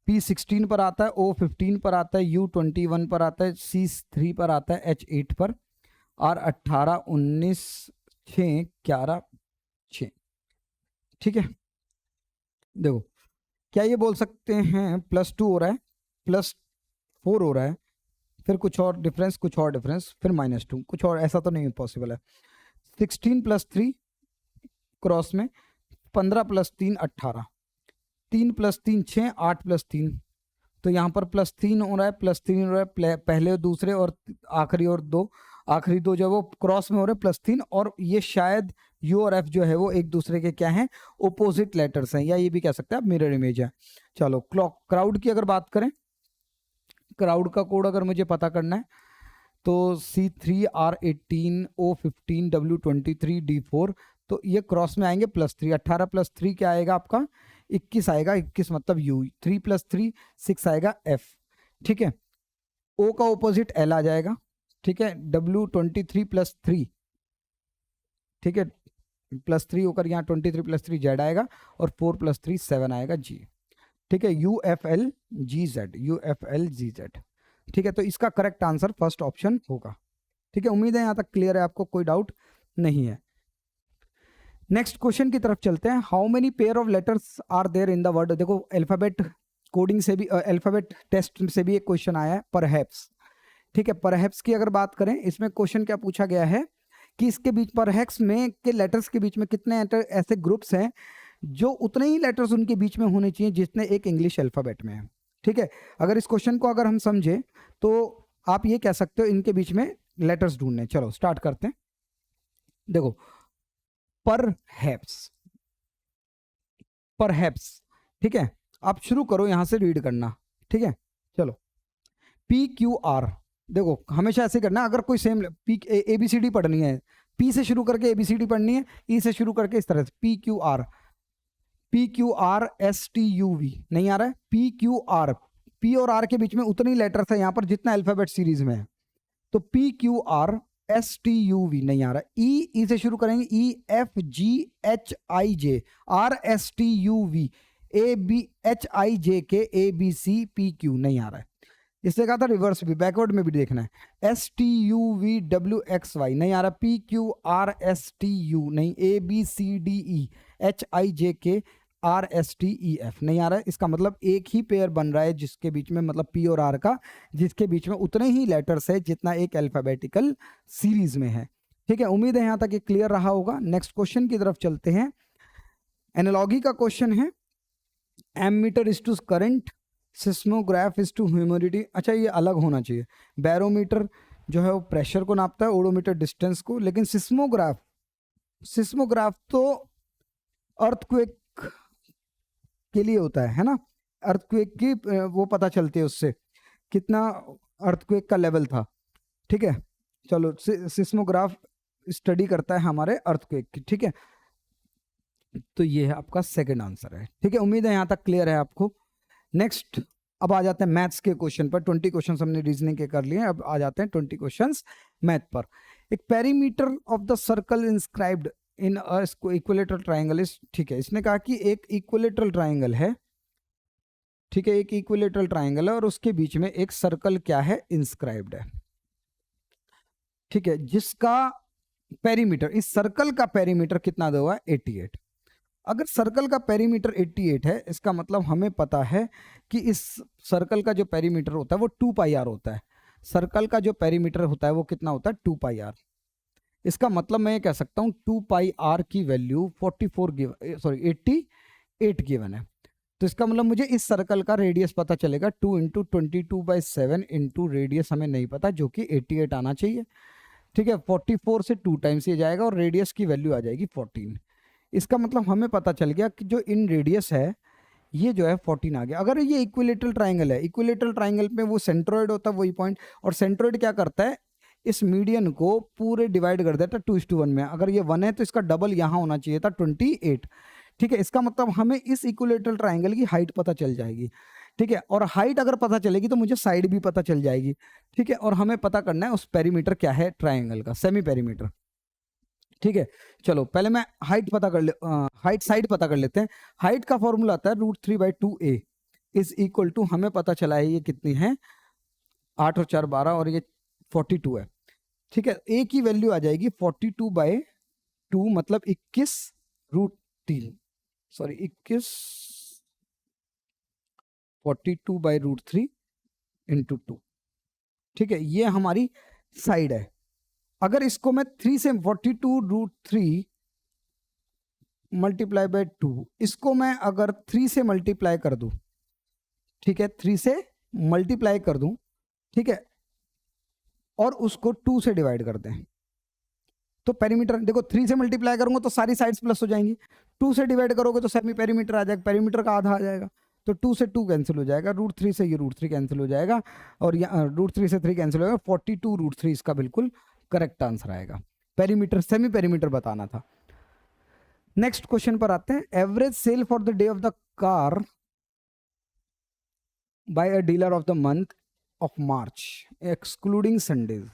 S1: P16 पर आता है, O15 पर आता है, U21 पर आता है, C3 पर आता है, H8 पर, R18, 19, 6, 11, 6, ठीक है। देखो क्या ये बोल सकते हैं +2 हो रहा है, +4 हो रहा है, फिर कुछ और डिफरेंस, कुछ और डिफरेंस, फिर -2, कुछ और, ऐसा तो नहीं पॉसिबल है। 16 + 3 क्रॉस में 15 + 3 18, 3 + 3 6, 8 + 3, तो यहाँ पर +3 हो रहा है, +3 हो रहा है, पहले और दूसरे और आखिरी, और दो आखिरी दो जो वो क्रॉस में हो रहे हैं +3, और ये शायद U और F जो है वो एक दूसरे के क्या हैं? ओपोजिट लेटर्स हैं, या ये भी कह सकते हैं आप मिरर इमेज है। चलो क्राउड की अगर बात करें, क्राउड का कोड अगर मुझे पता करना है तो C3 R18 O15 W23 D4, तो ये क्रॉस में आएंगे +3, 18 + 3 क्या आएगा आपका? 21 आएगा, 21 मतलब U, 3 + 3 6 आएगा F, ठीक है। O का ऑपोजिट L आ जाएगा, ठीक है। W23 + 3, ठीक है, +3 होकर यहाँ 23 + 3 Z आएगा, और 4 + 3 7 आएगा G, ठीक है। UFLGZ, ठीक है। तो इसका करेक्ट आंसर फर्स्ट ऑप्शन होगा, ठीक है। उम्मीद है यहाँ तक क्लियर है आपको, कोई डाउट नहीं है। नेक्स्ट क्वेश्चन की तरफ चलते हैं। How many pair of letters are there in the word? देखो अल्फाबेट कोडिंग से भी, अल्फाबेट टेस्ट से भी एक क्वेश्चन आया है, परहैप्स, ठीक है। परहैप्स की अगर बात करें, इसमें क्वेश्चन क्या पूछा गया है कि इसके बीच, परहैप्स में के लेटर्स के बीच में कितने ऐसे ग्रुप्स हैं जो उतने ही लेटर्स उनके बीच में होने चाहिए जितने एक इंग्लिश अल्फाबेट में है, ठीक है। अगर इस क्वेश्चन को अगर हम समझे तो आप ये कह सकते हो इनके बीच में लेटर्स ढूंढने। चलो स्टार्ट करते हैं। देखो परहैप्स, ठीक है, आप शुरू करो यहां से रीड करना, ठीक है। चलो PQR, देखो हमेशा ऐसे करना, अगर कोई सेम ABCD पढ़नी है, P से शुरू करके ABCD पढ़नी है, E से शुरू करके इस तरह से PQR STUV, नहीं आ रहा है? PQR, P और R के बीच में उतनी लेटर्स है यहाँ पर जितना अल्फाबेट सीरीज में है, तो PQR STUV नहीं आ रहा। E से शुरू करेंगे, EFGHIJ RSTUV ABHIJK ABCPQ नहीं आ रहा है। इससे कहा था रिवर्स भी, बैकवर्ड में भी देखना है। STUVWXY नहीं आ रहा। PQRSTU नहीं, ABCDE HIJK RSTEF नहीं आ रहा है। इसका मतलब एक ही पेयर बन रहा है जिसके बीच में, मतलब P और R का, जिसके बीच में उतने ही लेटर्स है जितना एक अल्फाबेटिकल सीरीज में है, ठीक है। उम्मीद है यहां तक ये क्लियर रहा होगा। नेक्स्ट क्वेश्चन की तरफ चलते हैं। एनालॉजी का क्वेश्चन है। Ammeter is to current, seismograph is to humidity. अच्छा ये अलग होना चाहिए, बैरोमीटर जो है वो प्रेशर को नापता है, ओडोमीटर डिस्टेंस को, लेकिन सिस्मोग्राफ तो अर्थक्वेक के लिए होता है ना। अर्थक्वेक की वो पता चलती है उससे कितना अर्थक्वेक का लेवल था, ठीक है। चलो सिस्मोग्राफ स्टडी करता है हमारे अर्थक्वेक की, ठीक है। तो ये है आपका सेकंड आंसर है, ठीक है। उम्मीद है यहां तक क्लियर है आपको। नेक्स्ट अब आ जाते हैं मैथ्स के क्वेश्चन पर। 20 क्वेश्चन हमने रीजनिंग के कर लिए, अब आ जाते हैं 20 क्वेश्चन मैथ पर। एक perimeter of the circle inscribed in equilateral triangle is, ठीक है, इसने कहा कि एक इक्विलेटरल ट्राइंगल है, ठीक है, एक इक्विलेटरल ट्राइंगल है और उसके बीच में एक सर्कल क्या है, इंस्क्राइब्ड है, ठीक है, जिसका पेरीमीटर, इस सर्कल का पेरीमीटर कितना दिया हुआ है, 88। अगर सर्कल का पेरीमीटर 88 है, इसका मतलब हमें पता है कि इस सर्कल का जो पेरीमीटर होता है वो 2 पाई आर होता है। सर्कल का जो पेरीमीटर होता है वो कितना होता है, 2 पाई आर। इसका मतलब मैं ये कह सकता हूँ 2 पाई आर की वैल्यू 88 गिवन है। तो इसका मतलब मुझे इस सर्कल का रेडियस पता चलेगा 2 इंटू 22/7 इंटू रेडियस हमें नहीं पता, जो कि 88 आना चाहिए, ठीक है। 44 से 2 टाइम्स ये जाएगा और रेडियस की वैल्यू आ जाएगी 14। इसका मतलब हमें पता चल गया कि जो इन रेडियस है ये जो है 14 आ गया। अगर ये इक्विलेटरल ट्राइंगल है, इक्विलेटरल ट्राइंगल में वो सेंट्रोइड होता है, वही पॉइंट, और सेंट्रोइड क्या करता है, इस मीडियन को पूरे डिवाइड कर देता है 2:1 में। अगर ये 1 है तो इसका डबल यहाँ होना चाहिए था 28, ठीक है। इसका मतलब हमें इस इक्विलेटरल ट्राइंगल की हाइट पता चल जाएगी, ठीक है, और हाइट अगर पता चलेगी तो मुझे साइड भी पता चल जाएगी, ठीक है। और हमें पता करना है उस पेरीमीटर क्या है ट्राइंगल का, सेमी पेरीमीटर, ठीक है। चलो पहले मैं हाइट पता कर ले, हाइट साइड पता कर लेते हैं। हाइट का फॉर्मूला आता है √3/2a इज इक्वल टू, हमें पता चला है ये कितनी है, 8 और 4 12 और ये 42 है, ठीक है। a की वैल्यू आ जाएगी 42/2 मतलब 21√3, सॉरी 42/√3 इंटू 2, ठीक है। ये हमारी साइड है। अगर इसको मैं 3 से 42√3 मल्टीप्लाई बाय 2, इसको मैं अगर 3 से मल्टीप्लाई कर दूं, ठीक है, 3 से मल्टीप्लाई कर दूं, ठीक है, और उसको 2 से डिवाइड कर दें, तो पेरीमीटर देखो 3 से मल्टीप्लाई करूंगा तो सारी साइड्स प्लस हो जाएंगी, 2 से डिवाइड करोगे तो सेमी पेरीमीटर आ जाएगा, पेरीमीटर का आधा आ जाएगा, तो 2 से 2 कैंसिल हो जाएगा, √3 से ये √3 कैंसिल हो जाएगा, और √3 से 3 कैंसिल हो जाएगा, 42√3 इसका बिल्कुल करेक्ट आंसर आएगा। पेरीमीटर, सेमी पेरीमीटर बताना था। नेक्स्ट क्वेश्चन पर आते हैं। Average sale for the day of the car by a dealer of the month of March excluding Sundays,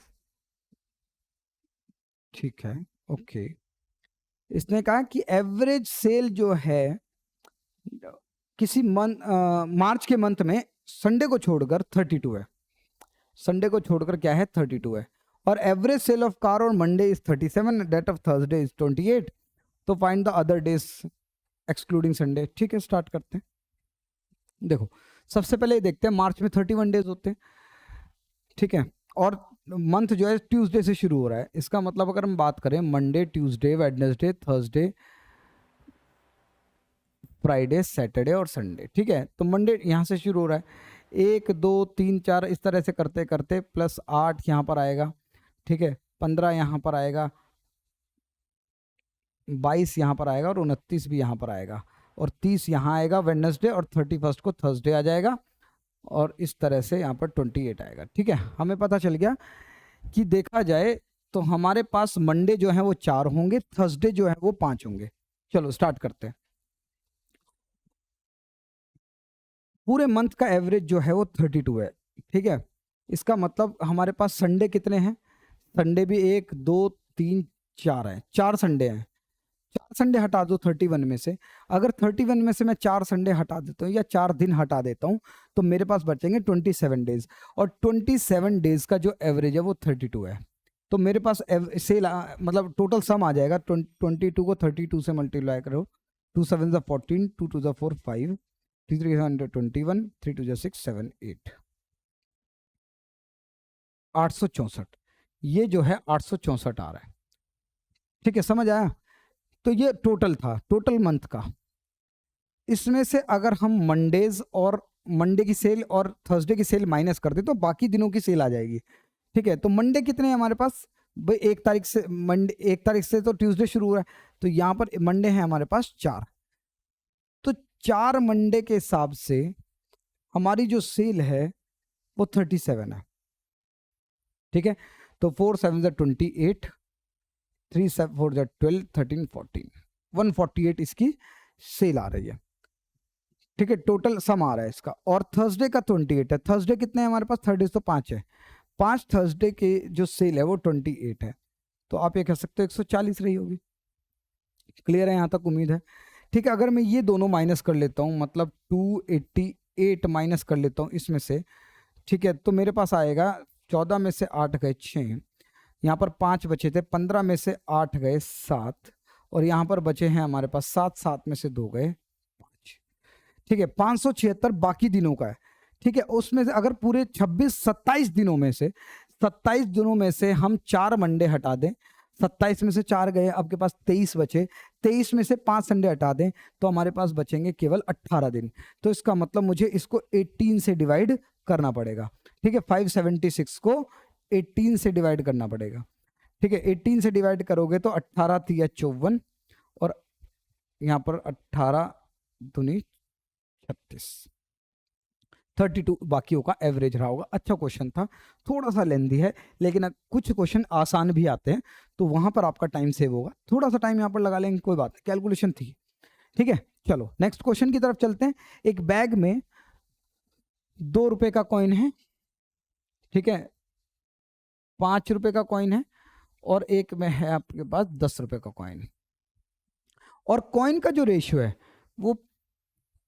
S1: ठीक है, ओके। इसने कहा कि एवरेज सेल जो है किसी मार्च के मंथ में संडे को छोड़कर 32 है, संडे को छोड़कर क्या है 32 है, और average sale of car on Monday is 37, that of Thursday is 28, तो find the other days excluding Sunday, ठीक है। स्टार्ट करते हैं। देखो सबसे पहले देखते हैं मार्च में 31 डेज होते हैं, ठीक है, और मंथ जो है ट्यूसडे से शुरू हो रहा है। इसका मतलब अगर हम बात करें Monday, Tuesday, Wednesday, Thursday, Friday, Saturday और संडे, ठीक है, तो मंडे यहाँ से शुरू हो रहा है, 1 2 3 4 इस तरह से करते करते +8 यहाँ पर आएगा, ठीक है, 15 यहाँ पर आएगा, 22 यहाँ पर आएगा और 29 भी यहाँ पर आएगा, और 30 यहाँ आएगा वेडनेसडे, और 31 को थर्सडे आ जाएगा, और इस तरह से यहाँ पर 28 आएगा, ठीक है। हमें पता चल गया कि देखा जाए तो हमारे पास मंडे जो है वो 4 होंगे, थर्सडे जो है वो 5 होंगे। चलो स्टार्ट करते हैं। पूरे मंथ का एवरेज जो है वो 32 है, ठीक है। इसका मतलब हमारे पास संडे कितने हैं, संडे भी 1 2 3 4 है, 4 संडे हैं, 4 संडे हटा दो 31 में से। अगर 31 में से मैं 4 संडे हटा देता हूँ या 4 दिन हटा देता हूँ तो मेरे पास बचेंगे 27 डेज, और 27 डेज का जो एवरेज है वो 32 है। तो मेरे पास सेल मतलब टोटल सम आ जाएगा 22 को 32 से मल्टीप्लाई करो, 2 7 14, 2 2 4 5, 3 3 21, 3 2 6 7 8, 864, ये जो है 864 आ रहा है, ठीक है, समझ आया। तो ये टोटल था, टोटल मंथ का। इसमें से अगर हम मंडेज और मंडे की सेल और थर्सडे की सेल माइनस कर दे तो बाकी दिनों की सेल आ जाएगी, ठीक है। तो मंडे कितने हैं हमारे पास भाई, 1 तारीख से, मंडे 1 तारीख से तो ट्यूसडे शुरू हो रहा है, तो यहाँ पर मंडे है हमारे पास 4, तो 4 मंडे के हिसाब से हमारी जो सेल है वो 37 है, ठीक है। तो 4 7 28, 3 4 12, 13 14, 148 इसकी सेल आ रही है, ठीक है, टोटल सम आ रहा है इसका। और थर्सडे का 28 है। थर्सडे कितने हैं हमारे पास? थर्सडे तो 5 है। 5 थर्सडे के जो सेल है वो 28 है, तो आप ये कह सकते हो 140 रही होगी। क्लियर है यहाँ तक? उम्मीद है। ठीक है, अगर मैं ये दोनों माइनस कर लेता हूँ, मतलब 288 माइनस कर लेता हूँ इसमें से, ठीक है, तो मेरे पास आएगा 14 में से 8 गए 6, यहाँ पर 5 बचे थे, 15 में से 8 गए 7, और यहाँ पर बचे हैं हमारे पास 7, 7 में से 2 गए 5। ठीक है, 576 बाकी दिनों का है। ठीक है, उसमें से अगर पूरे 27 दिनों में से 27 दिनों में से हम 4 मंडे हटा दें, 27 में से 4 गए, आपके पास 23 बचे, 23 में से 5 संडे हटा दें, तो हमारे पास बचेंगे केवल 18 दिन। तो इसका मतलब मुझे इसको 18 से डिवाइड करना पड़ेगा। ठीक है, 576 को 18 से डिवाइड करना पड़ेगा। ठीक है, 18 से डिवाइड करोगे तो 18 3 54, और यहाँ पर 18 दूनी 36, 32 बाकियों का एवरेज रहा होगा। अच्छा क्वेश्चन था, थोड़ा सा लेंदी है, लेकिन कुछ क्वेश्चन आसान भी आते हैं, तो वहां पर आपका टाइम सेव होगा। थोड़ा सा टाइम यहाँ पर लगा लेंगे, कोई बात नहीं, कैलकुलेशन थी। ठीक है, चलो नेक्स्ट क्वेश्चन की तरफ चलते हैं। एक बैग में 2 रुपए का कॉइन है, ठीक है, 5 रुपए का कॉइन है, और एक में है आपके पास 10 रुपए का कॉइन, और कॉइन का जो रेशियो है वो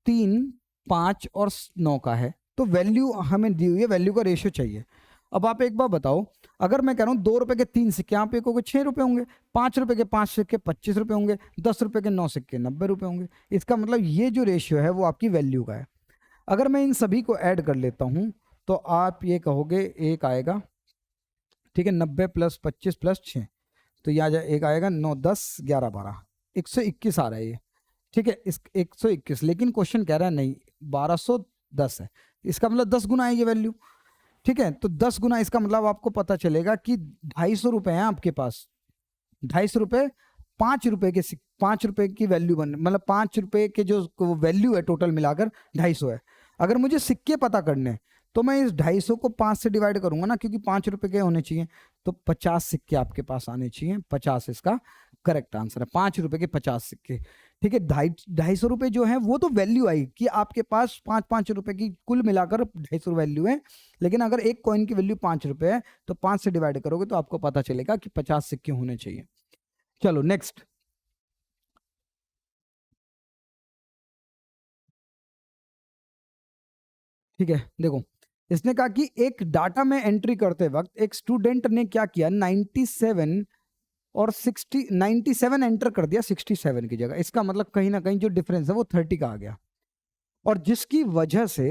S1: 3, 5 और 9 का है। तो वैल्यू हमें दी हुई है, वैल्यू का रेशियो चाहिए। अब आप एक बार बताओ, अगर मैं कह रहा हूँ 2 रुपए के 3 सिक्के, आप एक 6 रुपए होंगे, 5 रुपए के 5 सिक्के 25 रुपए होंगे, 10 रुपए के 9 सिक्के 90 रुपए होंगे। इसका मतलब ये जो रेशियो है वो आपकी वैल्यू का है। अगर मैं इन सभी को ऐड कर लेता हूँ तो आप ये कहोगे एक आएगा, ठीक है, 90 प्लस 25 प्लस 6, तो यहाँ एक आएगा 9 10 11 12, 121 आ रहा है ये। ठीक है, इस 121, लेकिन क्वेश्चन कह रहा है नहीं 1210 है, इसका मतलब 10 गुना है ये वैल्यू। ठीक है, तो 10 गुना, इसका मतलब आपको पता चलेगा कि 250 रुपए हैं आपके पास, 250 रुपए, 5 रुपए के 5 रुपए की वैल्यू बन, मतलब 5 रुपए के जो वैल्यू है टोटल मिलाकर 250 है। अगर मुझे सिक्के पता करने हैं तो मैं इस 250 को 5 से डिवाइड करूंगा ना, क्योंकि 5 रुपए के होने चाहिए, तो 50 सिक्के आपके पास आने चाहिए। 50 इसका करेक्ट आंसर है, 5 रुपए के 50 सिक्के। ठीक है, 250 रुपए जो है वो तो वैल्यू आई कि आपके पास 5 रुपए की कुल मिलाकर 250 वैल्यू है, लेकिन अगर एक कॉइन की वैल्यू 5 रुपए है तो 5 से डिवाइड करोगे तो आपको पता चलेगा कि 50 सिक्के होने चाहिए। चलो नेक्स्ट, ठीक है, देखो इसने कहा कि एक डाटा में एंट्री करते वक्त एक स्टूडेंट ने क्या किया, 97 और 97 एंटर कर दिया 67 की जगह। इसका मतलब कहीं ना कहीं जो डिफरेंस है वो 30 का आ गया, और जिसकी वजह से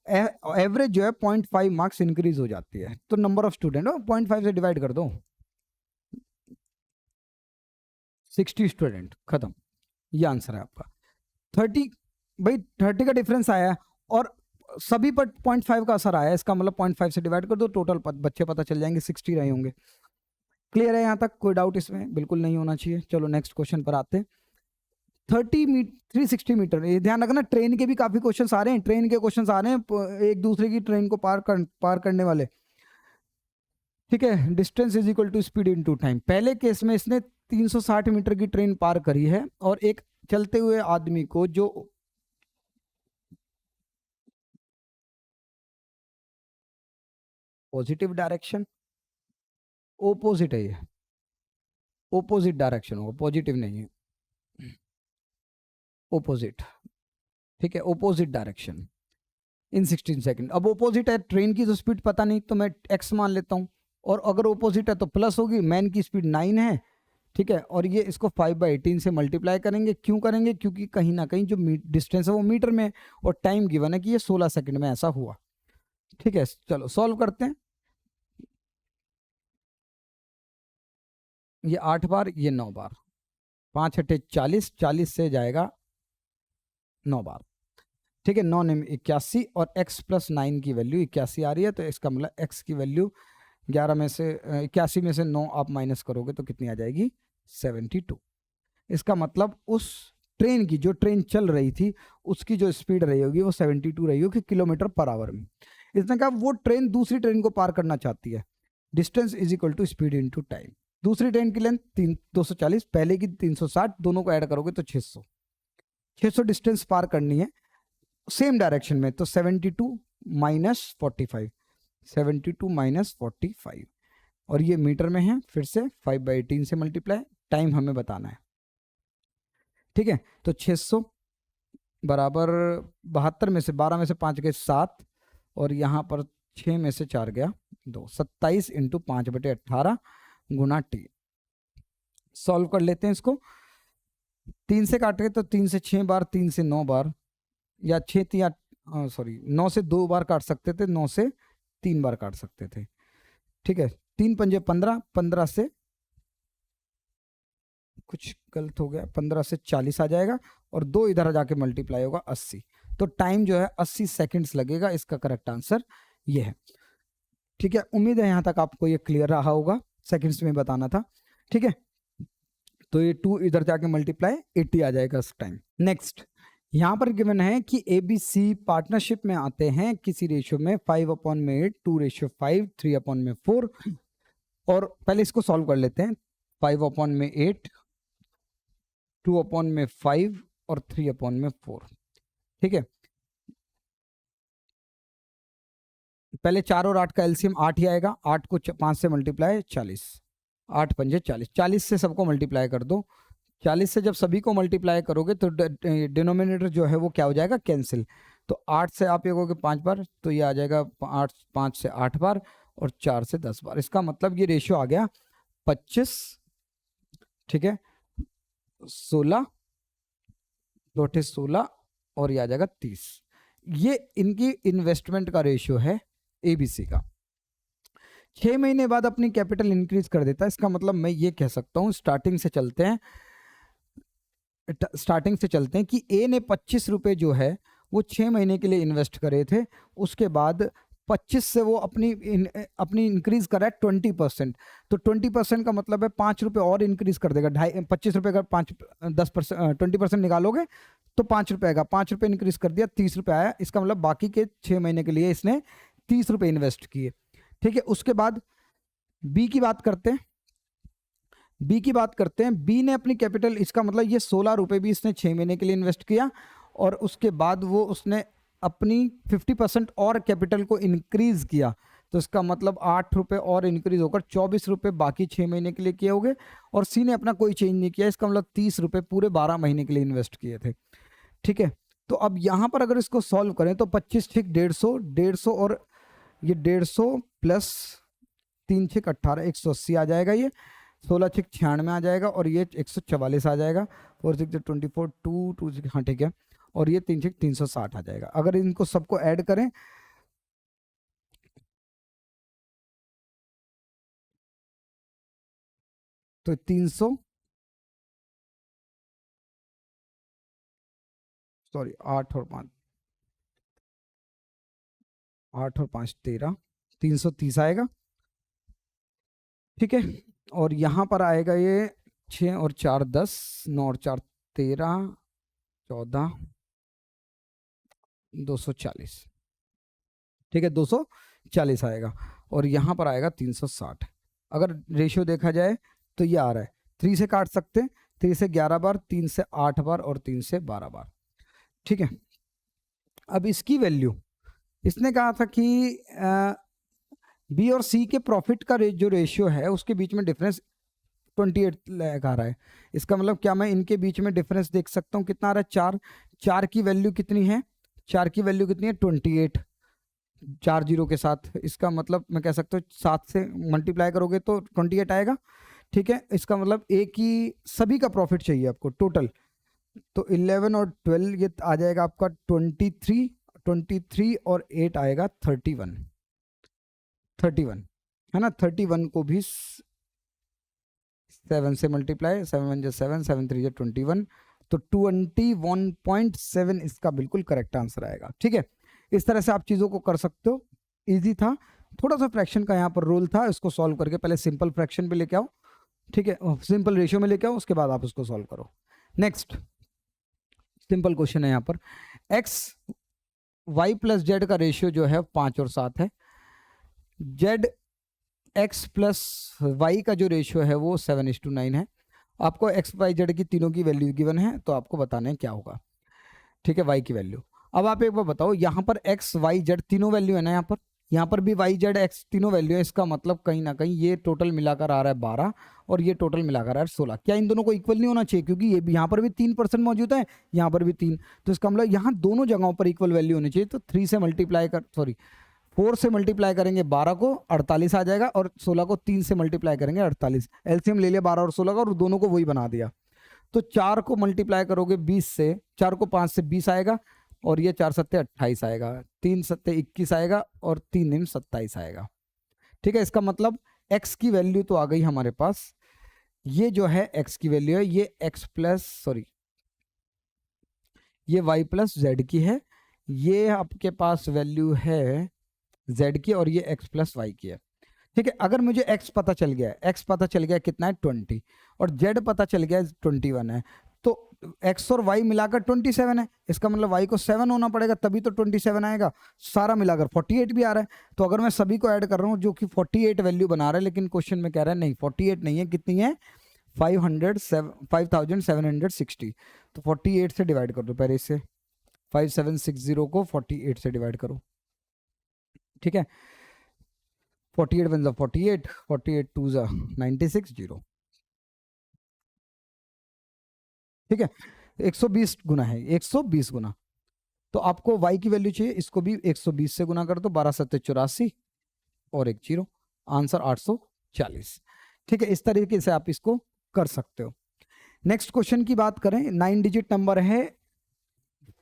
S1: एवरेज जो है 0.5 मार्क्स इंक्रीज हो जाती है। तो नंबर ऑफ स्टूडेंट 0.5 से डिवाइड कर दो, 60 स्टूडेंट, खत्म, ये आंसर है आपका। 30, भाई 30 का डिफरेंस आया है और सभी पर 0.5 का असर आया है, इसका मतलब 0.5 से डिवाइड कर दो, टोटल बच्चे पता चल जाएंगे 60 रहे होंगे। क्लियर है यहाँ तक? कोई डाउट इसमें बिल्कुल नहीं होना चाहिए। चलो नेक्स्ट क्वेश्चन पर आते हैं। 360 मीटर, ये ध्यान रखना, ट्रेन के भी काफी क्वेश्चन आ रहे हैं, ट्रेन के क्वेश्चन आ रहे हैं एक दूसरे की ट्रेन को पार करने वाले। ठीक है, distance is equal to speed into time. पहले केस में इसने 360 मीटर की ट्रेन पार करी है, और एक चलते हुए आदमी को जो पॉजिटिव डायरेक्शन, ओपोजिट है, ये ओपोजिट डायरेक्शन होगा, पॉजिटिव नहीं है, ओपोजिट। ठीक है, ओपोजिट डायरेक्शन इन 16 सेकंड। अब ओपोजिट है, ट्रेन की तो स्पीड पता नहीं, तो मैं एक्स मान लेता हूँ, और अगर ओपोजिट है तो प्लस होगी, मैन की स्पीड 9 है। ठीक है, और ये इसको 5/18 से मल्टीप्लाई करेंगे। क्यों करेंगे? क्योंकि कहीं ना कहीं जो डिस्टेंस है वो मीटर में है, और टाइम गिवन है कि ये 16 सेकंड में ऐसा हुआ। ठीक है, चलो सॉल्व करते हैं। ये 8 बार, ये 9 बार, 5 अट्ठे 40, 40 से जाएगा 9 बार। ठीक है, 9 में 81, और x प्लस 9 की वैल्यू 81 आ रही है, तो इसका मतलब x की वैल्यू 11 में से 81 में से 9 आप माइनस करोगे तो कितनी आ जाएगी? 72। इसका मतलब उस ट्रेन की, जो ट्रेन चल रही थी, उसकी जो स्पीड रही होगी वो 72 रही होगी किलोमीटर पर आवर में। इसने कहा वो ट्रेन दूसरी ट्रेन को पार करना चाहती है, distance is equal to speed into time. दूसरी ट्रेन की लेंथ 240, पहले की 360, दोनों को ऐड करोगे तो 600 डिस्टेंस पार करनी है। सेम डायरेक्शन में, तो 72 माइनस 45, 72 माइनस 45, और ये मीटर में है, फिर से 5/18 से मल्टीप्लाई, टाइम हमें बताना है, ठीक है। तो 600 बराबर 72 में से 12 में से 5 गए 7, और यहाँ पर 6 में से 4 गया 2, 27 इंटू 5/18 गुना टी। सॉल्व कर लेते हैं इसको, 3 से काटेंगे तो 3 से 6 बार, 3 से 9 बार, या 6 या 9 से 2 बार काट सकते थे, 9 से 3 बार काट सकते थे, ठीक है। 3 पंजे 15, 15 से कुछ गलत हो गया, 15 से 40 आ जाएगा, और 2 इधर जाके मल्टीप्लाई होगा 80, तो टाइम जो है 80 सेकंड्स लगेगा। इसका करेक्ट आंसर ये है, ठीक है। उम्मीद है यहाँ तक आपको ये क्लियर रहा होगा, सेकंड्स में बताना था, ठीक है। तो ये 2 इधर जाके मल्टीप्लाई 80 आ जाएगा उस टाइम। नेक्स्ट, यहाँ पर गिवन है कि ABC पार्टनरशिप में आते हैं किसी रेशियो में 5/8, 2:5, 3/4, और पहले इसको सॉल्व कर लेते हैं। 5/8, 2/5 और 3/4, ठीक है। पहले 4 और 8 का एलसीएम 8 ही आएगा, 8 को 5 से मल्टीप्लाई 40, 8 पंजे 40, 40 से सबको मल्टीप्लाई कर दो। 40 से जब सभी को मल्टीप्लाई करोगे तो डिनोमिनेटर जो है वो क्या हो जाएगा, कैंसिल। तो 8 से आप ये कहोगे 5 बार, तो ये आ जाएगा 8, 5 से 8 बार, और 4 से 10 बार। इसका मतलब ये रेशियो आ गया 25, ठीक है, 16, 16, और ये आ जाएगा 30। ये इनकी इन्वेस्टमेंट का रेशियो है ABC का। 6 महीने बाद अपनी कैपिटल इंक्रीज कर देता है। इसका मतलब मैं ये कह सकता हूँ, स्टार्टिंग से चलते हैं कि A ने 25 रुपए जो है वो 6 महीने के लिए इन्वेस्ट करे थे, उसके बाद 25 से वो अपनी इंक्रीज करा है 20%, तो 20% का मतलब है 5 रुपए और इंक्रीज कर देगा। 25 रुपए का 10%, 20% निकालोगे तो 5 रुपए आएगा, 5 रुपए इंक्रीज कर दिया, 30 रुपए आया। इसका मतलब बाकी के 6 महीने के लिए इसने 30 रुपए इन्वेस्ट किए, ठीक है। उसके बाद बी की बात करते हैं। बी ने अपनी कैपिटल, इसका मतलब ये 16 रुपए भी इसने 6 महीने के लिए इन्वेस्ट किया, और उसके बाद वो उसने अपनी 50% और कैपिटल को इंक्रीज किया, तो इसका मतलब 8 रुपए और इंक्रीज होकर 24 रुपए बाकी 6 महीने के लिए किए होंगे। और सी ने अपना कोई चेंज नहीं किया, इसका मतलब 30 रुपए पूरे 12 महीने के लिए इन्वेस्ट किए थे, ठीक है। तो अब यहाँ पर अगर इसको सॉल्व करें तो 25 6 150, और ये 150 प्लस 3 6 18, 180 आ जाएगा, ये 16 6 96 आ जाएगा, और ये 144 आ जाएगा, 4 6 24, 2 2 6, हाँ ठीक है, और ये 3 6 360 आ जाएगा। अगर इनको सबको ऐड करें तो 300, सॉरी 8 और 5, 8 और 5 13, 330 आएगा, ठीक है। और यहाँ पर आएगा ये 6 और 4 10, 9 और 4 13, 14, 240, ठीक है, 240 आएगा, और यहाँ पर आएगा 360। अगर रेशियो देखा जाए तो ये आ रहा है, 3 से काट सकते हैं, 3 से 11 बार, 3 से 8 बार, और 3 से 12 बार, ठीक है। अब इसकी वैल्यू, इसने कहा था कि बी और सी के प्रॉफिट का जो रेशियो है उसके बीच में डिफरेंस 28 लाख आ रहा है। इसका मतलब क्या मैं इनके बीच में डिफरेंस देख सकता हूँ, कितना आ रहा है, 4। 4 की वैल्यू कितनी है, 4 की वैल्यू कितनी है, 28, 4 जीरो के साथ। इसका मतलब मैं कह सकता हूँ 7 से मल्टीप्लाई करोगे तो 28 आएगा, ठीक है। इसका मतलब ए की सभी का प्रॉफिट चाहिए आपको टोटल, तो 11 और 12 ये आ जाएगा आपका 23 और 8 आएगा 31 है ना। 31 को भी 7 से मल्टीप्लाई, 7 1 7, 7 3 21, तो 21.7 इसका बिल्कुल करेक्ट आंसर आएगा, ठीक है। इस तरह से आप चीज़ों को कर सकते हो, इजी था। थोड़ा सा फ्रैक्शन का यहाँ पर रोल था, इसको सॉल्व करके पहले सिंपल फ्रैक्शन पे लेके आओ, ठीक है, सिंपल रेशियो में लेके आओ, उसके बाद आप उसको सॉल्व करो। नेक्स्ट सिंपल क्वेश्चन है यहाँ पर, एक्स वाई प्लस जेड का रेशियो जो है 5 और 7 है, जेड एक्स प्लस वाई का जो रेशियो है वो 7:9 है। आपको एक्स वाई जेड की तीनों की वैल्यू गिवन है, तो आपको बताना है क्या होगा, ठीक है, वाई की वैल्यू। अब आप एक बार बताओ, यहाँ पर एक्स वाई जेड तीनों वैल्यू है ना, यहाँ पर भी वाई जेड एक्स तीनों वैल्यू है। इसका मतलब कहीं ना कहीं ये टोटल मिलाकर आ रहा है 12 और ये टोटल मिलाकर आ रहा है 16। क्या इन दोनों को इक्वल नहीं होना चाहिए? क्योंकि ये भी यहाँ पर भी 3% मौजूद है, यहाँ पर भी 3, तो इसका मतलब यहाँ दोनों जगहों पर इक्वल वैल्यू होनी चाहिए। तो 4 से मल्टीप्लाई करेंगे 12 को, 48 आ जाएगा, और 16 को 3 से मल्टीप्लाई करेंगे 48। एलसीएम ले लिया 12 और 16 का और दोनों को वही बना दिया। तो 4 को मल्टीप्लाई करोगे 20 से, 4 को 5 से 20 आएगा, और ये 4 सत्ते 28 आएगा, 3 सत्ते 21 आएगा, और 3 निम 27 आएगा। ठीक है, इसका मतलब x की वैल्यू तो आ गई हमारे पास। ये जो है x की वैल्यू है, ये ये y प्लस जेड की है। ये आपके पास वैल्यू है z की, और ये x प्लस वाई की है। ठीक है, अगर मुझे x पता चल गया, x पता चल गया कितना है 20, और z पता चल गया 21 है, तो x और y मिलाकर 27 है। इसका मतलब y को 7 होना पड़ेगा, तभी तो 27 आएगा। सारा मिलाकर 48 भी आ रहा है। तो अगर मैं सभी को ऐड कर रहा हूँ जो कि 48 वैल्यू बना रहा है, लेकिन क्वेश्चन में कह रहा है नहीं 48 नहीं है, कितनी है 5760। तो 48 से डिवाइड कर दो पहले इसे, 5760 को 48 से डिवाइड करो। ठीक है, 48 वन 48, 48 टू 96 0। ठीक है, 120 गुना है, 120 गुना। तो आपको y की वैल्यू चाहिए, इसको भी 120 से गुना कर दो, 12 सत्ते 84 और 1 0, आंसर 840। ठीक है, इस तरीके से आप इसको कर सकते हो। नेक्स्ट क्वेश्चन की बात करें, 9 डिजिट नंबर है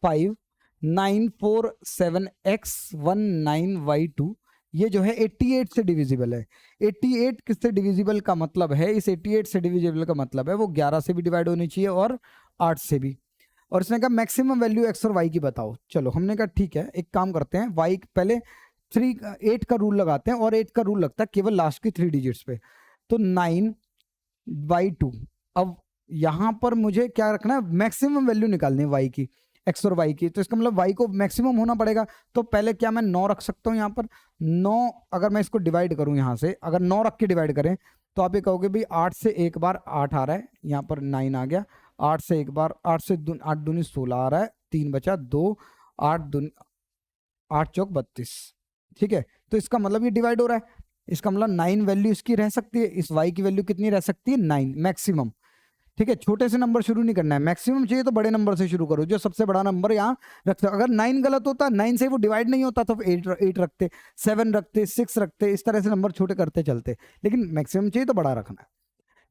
S1: 5947x19y2। ये जो है 88 से डिविजिबल है। 88 किससे डिविजिबल का मतलब है, इस 88 से डिविजिबल का मतलब है वो 11 से भी डिवाइड होनी चाहिए और 8 से भी। और इसने कहा मैक्सिमम वैल्यू x और y की बताओ। चलो हमने कहा ठीक है, एक काम करते हैं, y पहले 8 का रूल लगाते हैं, और 8 का रूल लगता है केवल लास्ट की 3 डिजिट्स पे। तो 9y2। अब यहां पर मुझे क्या रखना है, मैक्सिमम वैल्यू निकालनी है y की, x और y की। तो इसका मतलब y को मैक्सिमम होना पड़ेगा। तो पहले क्या मैं 9 रख सकता हूँ यहाँ पर? 9 अगर मैं इसको डिवाइड करूँ यहाँ से, अगर 9 रख के डिवाइड करें तो आप ये कहोगे भाई 8 से एक बार 8 आ रहा है, यहाँ पर 9 आ गया। 8 से एक बार 8 से 8 दूनी 16 आ रहा है, 3 बचा 2, 8 चौक 32। ठीक है, तो इसका मतलब ये डिवाइड हो रहा है। इसका मतलब 9 वैल्यू इसकी रह सकती है, इस y की वैल्यू कितनी रह सकती है 9 मैक्सिमम। ठीक है, छोटे से नंबर शुरू नहीं करना है, मैक्सिमम चाहिए तो बड़े नंबर से शुरू करो, जो सबसे बड़ा नंबर यहाँ रखते। अगर 9 गलत होता, 9 से वो डिवाइड नहीं होता तो 8 रखते, 7 रखते, 6 रखते, इस तरह से नंबर छोटे करते चलते, लेकिन मैक्सिमम चाहिए तो बड़ा रखना है।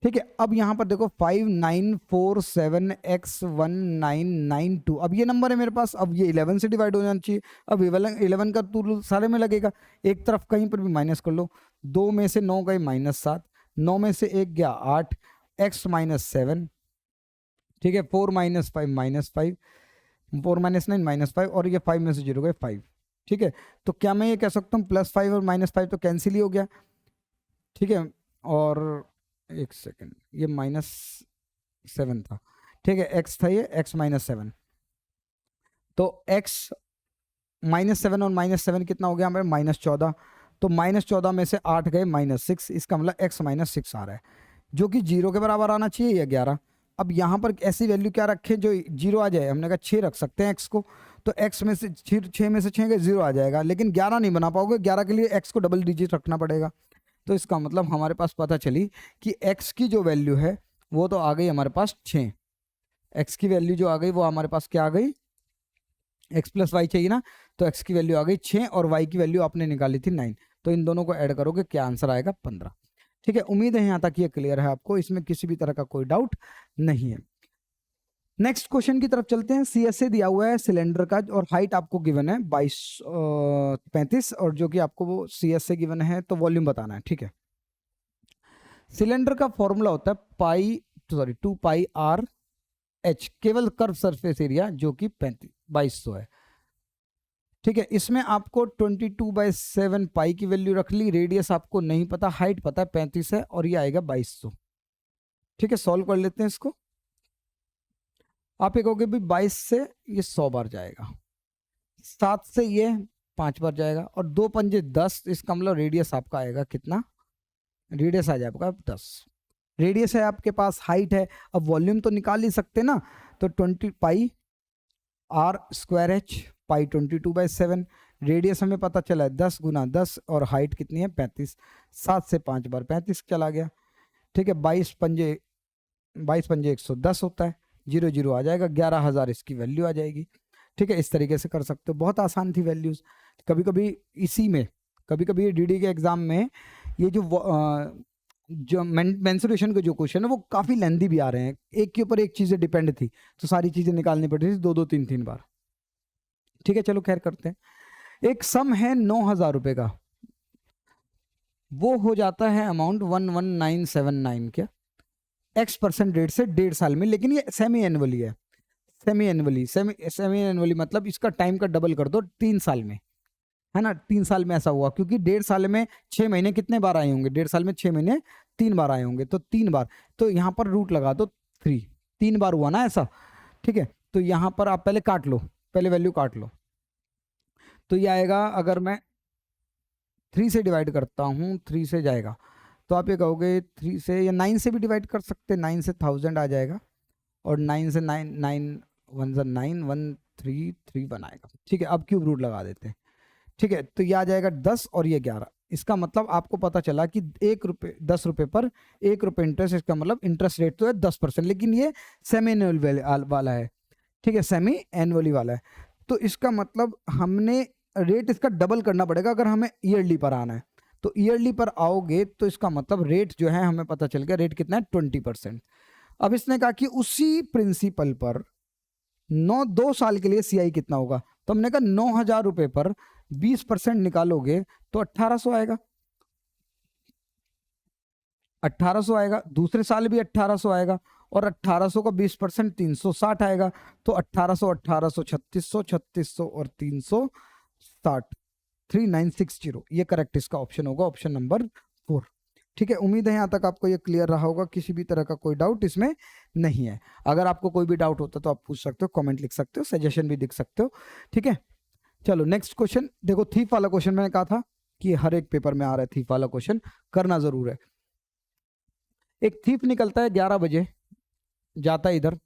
S1: ठीक है, अब यहाँ पर देखो 5947x1992। अब ये नंबर है मेरे पास, अब ये 11 से डिवाइड हो जाना चाहिए। अब 11 का रूल सारे में लगेगा, एक तरफ कहीं पर भी माइनस कर लो। 2 में से 9 गए -7, 9 में से 1 गया 8, x -7। ठीक है, 4 - 5 -5, 4 - 9 -5, और ये 5 में से 0 गए 5। ठीक है, तो क्या मैं ये कह सकता हूँ +5 और -5 तो कैंसिल ही हो गया। ठीक है, और एक सेकेंड, ये -7 था। ठीक है, x था, ये x -7, तो x -7 और -7 कितना हो गया हमारे -14। तो -14 में से 8 गए -6, इसका मतलब x -6 आ रहा है, जो कि 0 के बराबर आना चाहिए, या 11। अब यहाँ पर ऐसी वैल्यू क्या रखे जो 0 आ जाए? हमने कहा 6 रख सकते हैं x को, तो x में से 6 में से 6 गए 0 आ जाएगा, लेकिन 11 नहीं बना पाओगे। 11 के लिए x को डबल डिजिट रखना पड़ेगा। तो इसका मतलब हमारे पास पता चली कि x की जो वैल्यू है वो तो आ गई हमारे पास 6। x की वैल्यू जो आ गई वो हमारे पास क्या आ गई, x + y चाहिए ना, तो x की वैल्यू आ गई 6 और y की वैल्यू आपने निकाली थी 9। तो इन दोनों को ऐड करोगे, क्या आंसर आएगा 15। ठीक है, उम्मीद है यहाँ तक ये क्लियर है आपको, इसमें किसी भी तरह का कोई डाउट नहीं है। नेक्स्ट क्वेश्चन की तरफ चलते हैं। CSA दिया हुआ है सिलेंडर का, और हाइट आपको गिवन है 35, और जो कि आपको वो CSA गिवन है, तो वॉल्यूम बताना है। ठीक है, सिलेंडर का फॉर्मूला होता है 2πr/h, केवल कर्व सरफेस एरिया, जो कि 2200 है। ठीक है, इसमें आपको 22/7 पाई की वैल्यू रख ली, रेडियस आपको नहीं पता, हाइट पता है 35 है, और ये आएगा 2200। ठीक है, सॉल्व कर लेते हैं इसको। आप ये कहोगे भाई 22 से ये 100 बार जाएगा, 7 से ये 5 बार जाएगा, और 2 पंजे 10, इसका मतलब रेडियस आपका आएगा कितना, रेडियस आ जाएगा 10। रेडियस है आपके पास, हाइट है, अब वॉल्यूम तो निकाल ही सकते ना, तो 20πr²h पाई 22/7, रेडियस हमें पता चला है 10 गुना 10 और हाइट कितनी है 35, 7 से 5 बार 35 चला गया। ठीक है, 22 पंजे 110 होता है, 0 0 आ जाएगा, 11,000 इसकी वैल्यू आ जाएगी। ठीक है, इस तरीके से कर सकते हो, बहुत आसान थी वैल्यूज। कभी कभी इसी में कभी कभी डीडी के एग्जाम में ये जो मेंसुरेशन के जो क्वेश्चन है वो काफी लेंथी भी आ रहे हैं, एक के ऊपर एक चीजें डिपेंड थी तो सारी चीजें निकालनी पड़ रही थी 2 2 3 3 बार। ठीक है, चलो खैर करते हैं। एक सम है 9,000 रुपए का, वो हो जाता है अमाउंट 11979 क्या x% रेट से 1.5 साल में, लेकिन ये सेमी एनुअली है। सेमी एनुअली मतलब इसका टाइम का डबल कर दो 3 साल में, है ना। 3 साल में ऐसा हुआ क्योंकि 1.5 साल में 6 महीने कितने बार आए होंगे, 1.5 साल में 6 महीने 3 बार आए होंगे, तो 3 बार, तो यहाँ पर रूट लगा दो 3, 3 बार हुआ ना ऐसा। ठीक है, तो यहाँ पर आप पहले काट लो, पहले वैल्यू काट लो, तो ये आएगा, अगर मैं 3 से डिवाइड करता हूँ 3 से जाएगा तो आप ये कहोगे 3 से, या 9 से भी डिवाइड कर सकते हैं, 9 से 1000 आ जाएगा और 9 से 9 1 9 1 3 3 बनाएगा। ठीक है, अब क्यूब रूट लगा देते हैं। ठीक है, तो ये आ जाएगा 10 और ये 11, इसका मतलब आपको पता चला कि 10 रुपए पर 1 रुपए इंटरेस्ट, इसका मतलब इंटरेस्ट रेट तो है 10%, लेकिन ये सेमी एनुअल वाला है। ठीक है, सेमी एनुअली वाला है, तो इसका मतलब हमने रेट इसका डबल करना पड़ेगा अगर हमें ईयरली पर आना है। तो ईयरली पर आओगे तो इसका मतलब रेट जो है हमें पता चल गया, रेट कितना है 20%। अब इसने कहा कि उसी प्रिंसिपल पर 2 साल के लिए सीआई कितना होगा, तो हमने कहा 9,000 रुपए पर 20% निकालोगे तो 1800 आएगा, 1800 आएगा, दूसरे साल भी 1800 आएगा, और 1800 का 20% 360 आएगा, तो 1800 1800 3600 3600 और 360 3960, ये करेक्ट इसका ऑप्शन होगा, ऑप्शन नंबर 4। ठीक है, उम्मीद है यहाँ तक आपको ये क्लियर रहा होगा, किसी भी तरह का कोई डाउट इसमें नहीं है। अगर आपको कोई भी डाउट होता तो आप पूछ सकते हो, कमेंट लिख सकते हो, सजेशन भी दिख सकते हो। ठीक है, चलो नेक्स्ट क्वेश्चन देखो। थीफ वाला क्वेश्चन मैंने कहा था कि हर एक पेपर में आ रहा है, थीफ वाला क्वेश्चन करना जरूर है। एक थीफ निकलता है 11 बजे, जाता है इधर,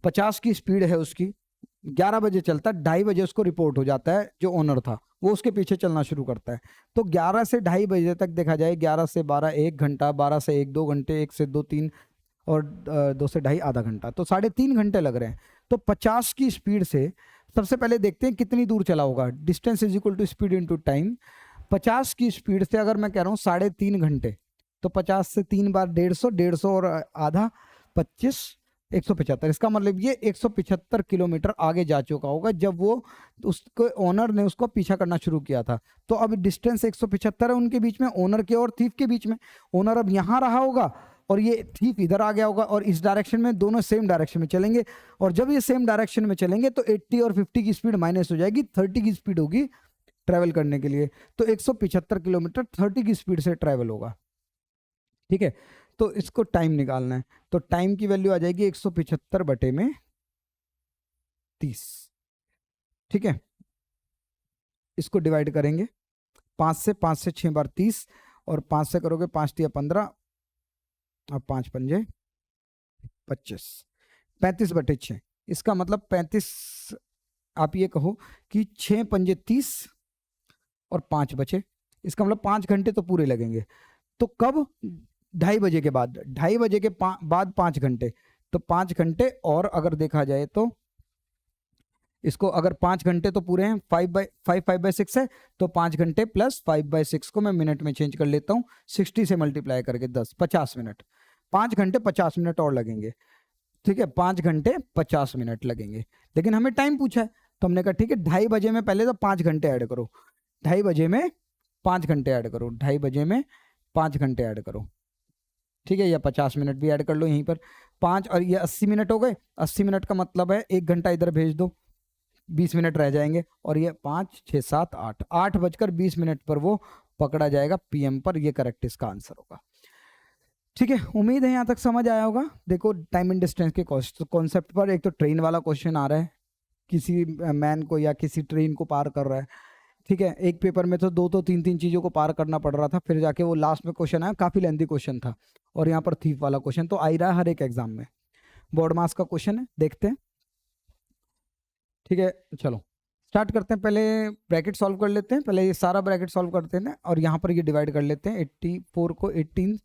S1: 50 की स्पीड है उसकी, 11 बजे चलता है, 2:30 बजे उसको रिपोर्ट हो जाता है, जो ओनर था वो उसके पीछे चलना शुरू करता है। तो 11 से 2:30 बजे तक देखा जाए, 11 से 12 1 घंटा, 12 से 1 2 घंटे, 1 से 2 3 और 2 से 2:30 आधा घंटा, तो 3.5 घंटे लग रहे हैं। तो 50 की स्पीड से सबसे पहले देखते हैं कितनी दूर चला होगा, distance is equal to speed into time. 50 की स्पीड से अगर मैं कह रहा हूँ 3.5 घंटे, तो 50 से 3 बार 150, 150 और आधा 25, 175, इसका मतलब ये 175 किलोमीटर आगे जा चुका होगा जब वो उसको ओनर ने उसको पीछा करना शुरू किया था। तो अब डिस्टेंस 175 है उनके बीच में, ओनर के और थीफ के बीच में। ओनर अब यहाँ रहा होगा और ये थीफ इधर आ गया होगा, और इस डायरेक्शन में दोनों सेम डायरेक्शन में चलेंगे, और जब ये सेम डायरेक्शन में चलेंगे तो 80 और 50 की स्पीड माइनस हो जाएगी, 30 की स्पीड होगी ट्रैवल करने के लिए। तो 175 किलोमीटर 30 की स्पीड से ट्रैवल होगा। ठीक है, तो इसको टाइम निकालना है, तो टाइम की वैल्यू आ जाएगी 175 बटे में 30। ठीक है, इसको डिवाइड करेंगे 5 से 6 बार 30, और 5 से करोगे 5 × 15 और 5 पंजे 25, 35 बटे 6, इसका मतलब 35, आप ये कहो कि 6 पंजे 30 और 5 बचे, इसका मतलब 5 घंटे तो पूरे लगेंगे। तो कब, 2:30 बजे के बाद, 2:30 बजे के बाद 5 घंटे, तो 5 घंटे, और अगर देखा जाए तो इसको अगर 5 घंटे तो पूरे हैं, 5/6 है, तो 5 घंटे प्लस 5/6 को मैं मिनट में चेंज कर लेता हूँ, 60 से मल्टीप्लाई करके 10, 50 मिनट, 5 घंटे 50 मिनट और लगेंगे। ठीक है, 5 घंटे 50 मिनट लगेंगे, लेकिन हमें टाइम पूछा है, तो हमने कहा ठीक है 2:30 बजे में पहले तो 5 घंटे ऐड करो, 2:30 बजे में 5 घंटे ऐड करो, 2:30 बजे में 5 घंटे ऐड करो। ठीक है, या 50 मिनट भी ऐड कर लो यहीं पर, 5 और ये 80 मिनट हो गए। 80 मिनट का मतलब है 1 घंटा इधर भेज दो, 20 मिनट रह जाएंगे, और ये 5 6 7 8 बजकर 20 मिनट पर वो पकड़ा जाएगा पीएम पर, ये करेक्ट इसका आंसर होगा। ठीक है, उम्मीद है यहाँ तक समझ आया होगा। देखो टाइम एंड डिस्टेंस के कॉन्सेप्ट पर एक तो ट्रेन वाला क्वेश्चन आ रहा है, किसी मैन को या किसी ट्रेन को पार कर रहा है। ठीक है, एक पेपर में तो 2 3 चीज़ों को पार करना पड़ रहा था, फिर जाके वो लास्ट में क्वेश्चन आया, काफ़ी लेंथी क्वेश्चन था, और यहाँ पर थीफ वाला क्वेश्चन तो आ ही रहा है हर एक एग्जाम में। बोर्ड मास का क्वेश्चन है, देखते हैं। ठीक है, चलो स्टार्ट करते हैं, पहले ब्रैकेट सॉल्व कर लेते हैं, पहले ये सारा ब्रैकेट सॉल्व करते हैं और यहाँ पर ये डिवाइड कर लेते हैं। 84 को 18,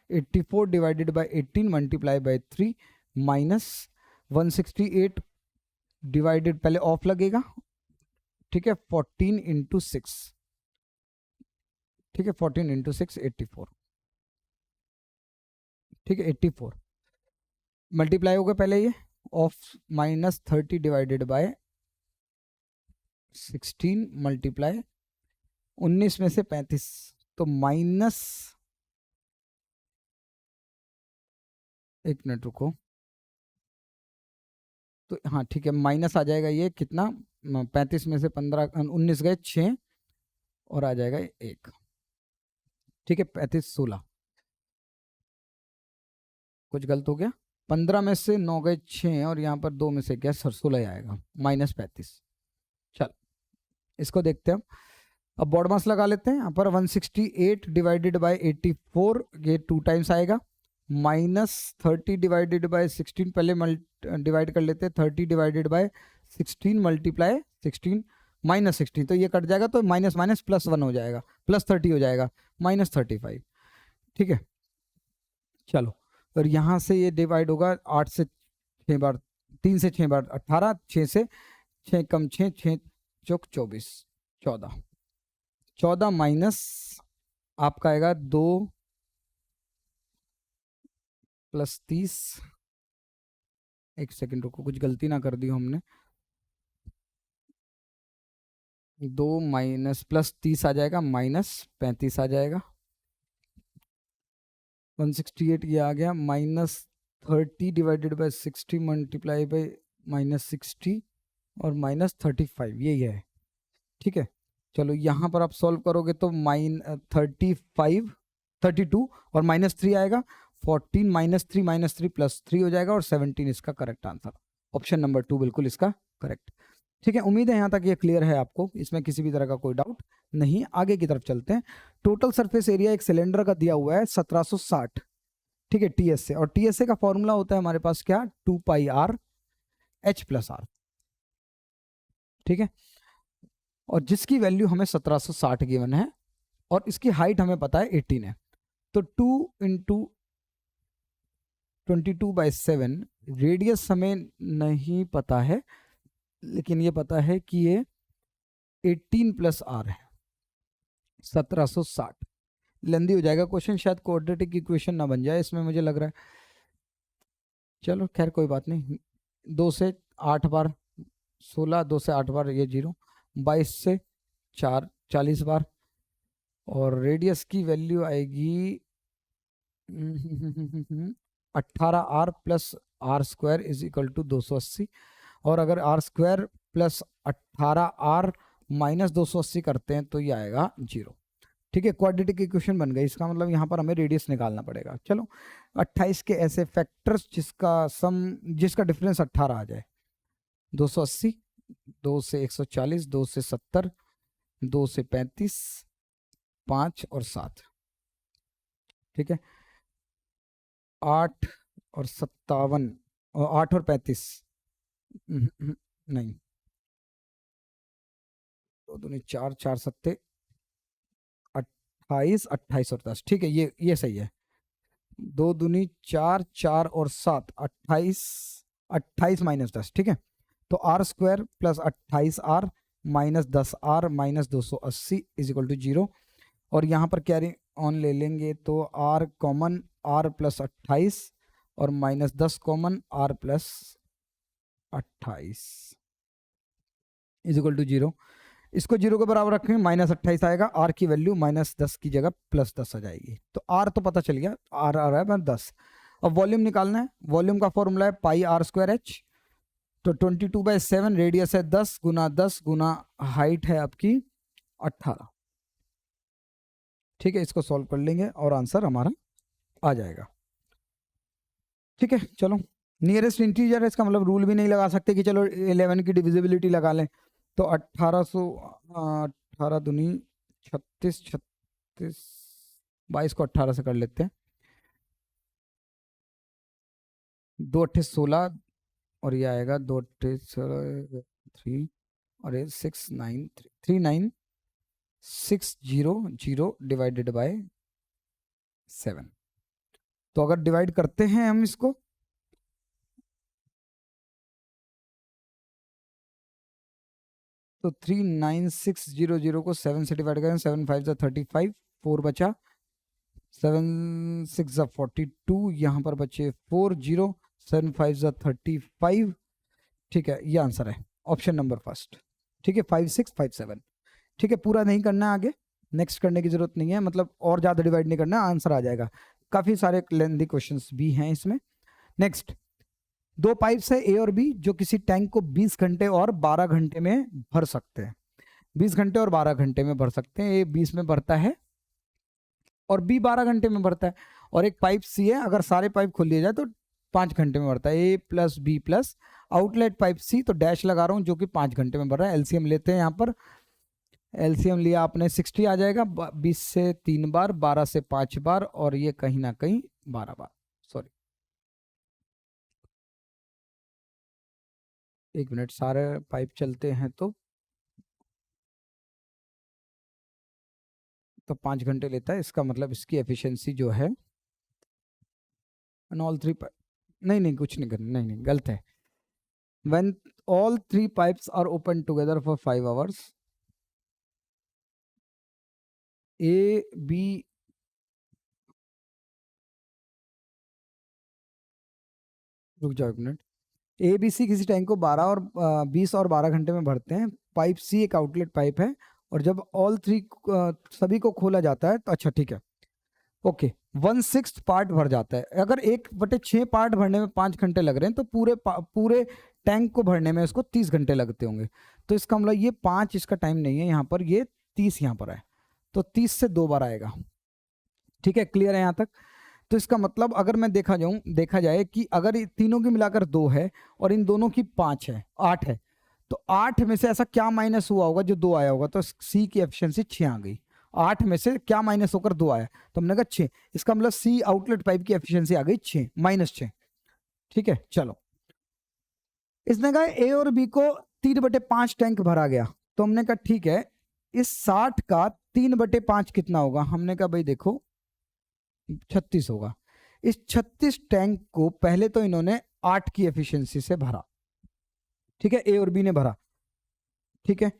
S1: 84 divided by 18 multiply by 3 minus 168 divided, पहले ऑफ लगेगा, ठीक है, 14 इंटू 6, ठीक है, 14 इंटू 6 84, ठीक है, 84 मल्टीप्लाई होगा पहले ये of minus 30 divided by 16 multiply 19 में से 35, तो माइनस, एक मिनट रुको, तो हाँ ठीक है, माइनस आ जाएगा ये कितना, 35 में से 15 19 गए 6 और आ जाएगा 1, ठीक है, 35 16, कुछ गलत हो गया, 15 में से 9 गए 6 और यहाँ पर 2 में से क्या 16 आएगा, माइनस 35। चल इसको देखते हैं अब बोर्ड मास लगा लेते हैं। यहाँ पर 168 डिवाइडेड बाय 84, ये 2 टाइम्स आएगा, माइनस 30 डिवाइडेड बाय 16, पहले डिवाइड कर लेते हैं, 30 डिवाइडेड बाय 16 मल्टीप्लाई 16 माइनस 16, तो ये कट जाएगा, तो माइनस माइनस प्लस 1 हो जाएगा, प्लस 30 हो जाएगा, माइनस 35, ठीक है। चलो और यहाँ से ये डिवाइड होगा 8 से 6 बार, 3 से 6 बार 18, 6 से 6 कम 6, 6 चौक 24, 14, 14 माइनस आपका आएगा 2 प्लस 30, एक सेकंड रुको, कुछ गलती ना कर दी हो हमने, 2 माइनस प्लस 30 आ जाएगा, माइनस 35 आ जाएगा, 168 ये आ गया, minus 30 divided by 60 multiply by minus 60 और माइनस 35, यही है, ठीक है। चलो यहाँ पर आप सॉल्व करोगे तो 35 32 और माइनस 3 आएगा, 14 माइनस 3 प्लस 3 हो जाएगा और 17 इसका करेक्ट आंसर, ऑप्शन नंबर 2 बिल्कुल इसका करेक्ट, ठीक है। उम्मीद है यहाँ तक ये क्लियर है आपको, इसमें किसी भी तरह का कोई डाउट नहीं। आगे की तरफ चलते हैं। टोटल सरफेस एरिया एक सिलेंडर का दिया हुआ है 1760, ठीक है, टीएस से, और टीएस से का फॉर्मूला होता है हमारे पास क्या, 2 पाई आर एच प्लस आर, ठीक है, और जिसकी वैल्यू हमें 1760 गिवन है और इसकी हाइट हमें पता है 18 है, तो 2 इंटू 22/7, रेडियस हमें नहीं पता है लेकिन ये पता है कि ये 18 प्लस आर है, 1760, लेंदी हो जाएगा क्वेश्चन, शायद क्वाड्रेटिक इक्वेशन ना बन जाए इसमें मुझे लग रहा है, चलो खैर कोई बात नहीं। 2 से 8 बार 16, 2 से 8 बार ये 0, 22 से 4 40 बार, और रेडियस की वैल्यू आएगी 18 R plus R square is equal to 280, और अगर R square plus 18 R minus 280 करते हैं तो ये आएगा 0, ठीक है। क्वाड्रेटिक इक्वेशन बन गई, इसका मतलब यहाँ पर हमें रेडियस निकालना पड़ेगा। चलो 28 के ऐसे फैक्टर्स जिसका डिफरेंस 18 आ जाए, 280, 2 से 140, 2 से 70, 2 से 35, 5 और 7, ठीक है, 8 और 57 और 8 और 35 नहीं, 2 दूनी 4, 4 सत्ते 28, 28 और 10, ठीक है, ये सही है, 2 दूनी 4, 4 और 7 28, 28 माइनस 10, ठीक है, तो R square plus 28 R minus 10 R minus 280 is equal to 0, और यहाँ पर कैरी ऑन ले लेंगे तो आर कॉमन, आर प्लस 28 और minus 10 common, R plus 28 is equal to 0, इसको 0 के बराबर रखेंगे, माइनस 28 आएगा, आर की वैल्यू माइनस 10 की जगह प्लस 10 आ जाएगी, तो आर तो पता चल गया, आर आ रहा है 10। अब वॉल्यूम निकालना है, वॉल्यूम का फॉर्मूला है पाई आर स्क्वायर एच, तो 22/7, रेडियस है 10 गुना 10 गुना हाइट है आपकी 18, ठीक है, इसको सॉल्व कर लेंगे और आंसर हमारा आ जाएगा, ठीक है। चलो नियरेस्ट इंटीजर है, इसका मतलब रूल भी नहीं लगा सकते कि चलो 11 की डिविजिबिलिटी लगा लें, तो 1800, 18 दूनी 36, 36, 22 को 18 से कर लेते हैं, 2 अट्ठे 16 और ये आएगा 2 अट्ठे 3 और ये 39,600 डिवाइडेड बाय 7। तो अगर डिवाइड करते हैं हम इसको, तो 39600 को 7 से डिवाइड करें, 7 5 35, 4 बचा, 7 6 42, यहाँ पर बचे 4 0, 7 5 35। ठीक है, ये आंसर है ऑप्शन नंबर फर्स्ट। ठीक है, 5 6 5 7। ठीक है, पूरा नहीं करना है आगे, नेक्स्ट करने की जरूरत नहीं है, मतलब और ज़्यादा डिवाइड नहीं करना, आंसर आ जाएगा। काफ़ी सारे लेंथी क्वेश्चंस भी हैं इसमें। नेक्स्ट, दो पाइप्स है ए और बी जो किसी टैंक को 20 घंटे और 12 घंटे में भर सकते हैं। 20 घंटे और 12 घंटे में भर सकते हैं। ए 20 में भरता है और बी 12 घंटे में भरता है। और एक पाइप सी है, अगर सारे पाइप खोल लिए जाए तो 5 घंटे में भरता है। A plus B plus outlet pipe C, तो डैश लगा रहा हूँ, जो कि 5 घंटे में भर रहा है। एलसीएम लेते हैं यहाँ पर। एलसीएम लिया आपने 60 आ जाएगा। 20 से 3 बार, 12 से 5 बार, और ये कहीं ना कहीं 12 बार। सॉरी, एक मिनट, सारे पाइप चलते हैं तो 5 घंटे लेता है। इसका मतलब इसकी एफिशिएंसी जो है ऑल थ्री, नहीं नहीं कुछ नहीं करना, नहीं नहीं गलत है। When all 3 pipes are open together for 5 hours, A B, रुक जाओ एक मिनट, ए बी सी किसी टैंक को 12 और 20 और 12 घंटे में भरते हैं। पाइप सी एक आउटलेट पाइप है, और जब ऑल 3 सभी को खोला जाता है तो, अच्छा ठीक है, ओके, 1/6 पार्ट भर जाता है। अगर 1/6 पार्ट भरने में 5 घंटे लग रहे हैं, तो पूरे टैंक को भरने में इसको 30 घंटे लगते होंगे। तो इसका मतलब ये 5 इसका टाइम नहीं है यहाँ पर, ये 30 यहाँ पर है, तो 30 से 2 बार आएगा। ठीक है, क्लियर है यहाँ तक? तो इसका मतलब अगर मैं देखा जाए कि अगर तीनों की मिलाकर 2 है और इन दोनों की 5 है, 8 है, तो 8 में से ऐसा क्या माइनस हुआ होगा जो 2 आया होगा? तो सी की एफिशिएंसी 6 आ गई। 8 में से क्या माइनस होकर 2 आया, तो हमने कहा 6। इसका मतलब सी आउटलेट पाइप की एफिशिएंसी आ गई 6 -6। ठीक है, चलो, इसने कहा ए और बी को 3/5 टैंक भरा गया। तो हमने कहा ठीक है, इस 60 का 3/5 कितना होगा? हमने कहा भाई देखो 36 होगा। इस 36 टैंक को पहले तो इन्होंने 8 की एफिशिएंसी से भरा। ठीक है, ए और बी ने भरा। ठीक है,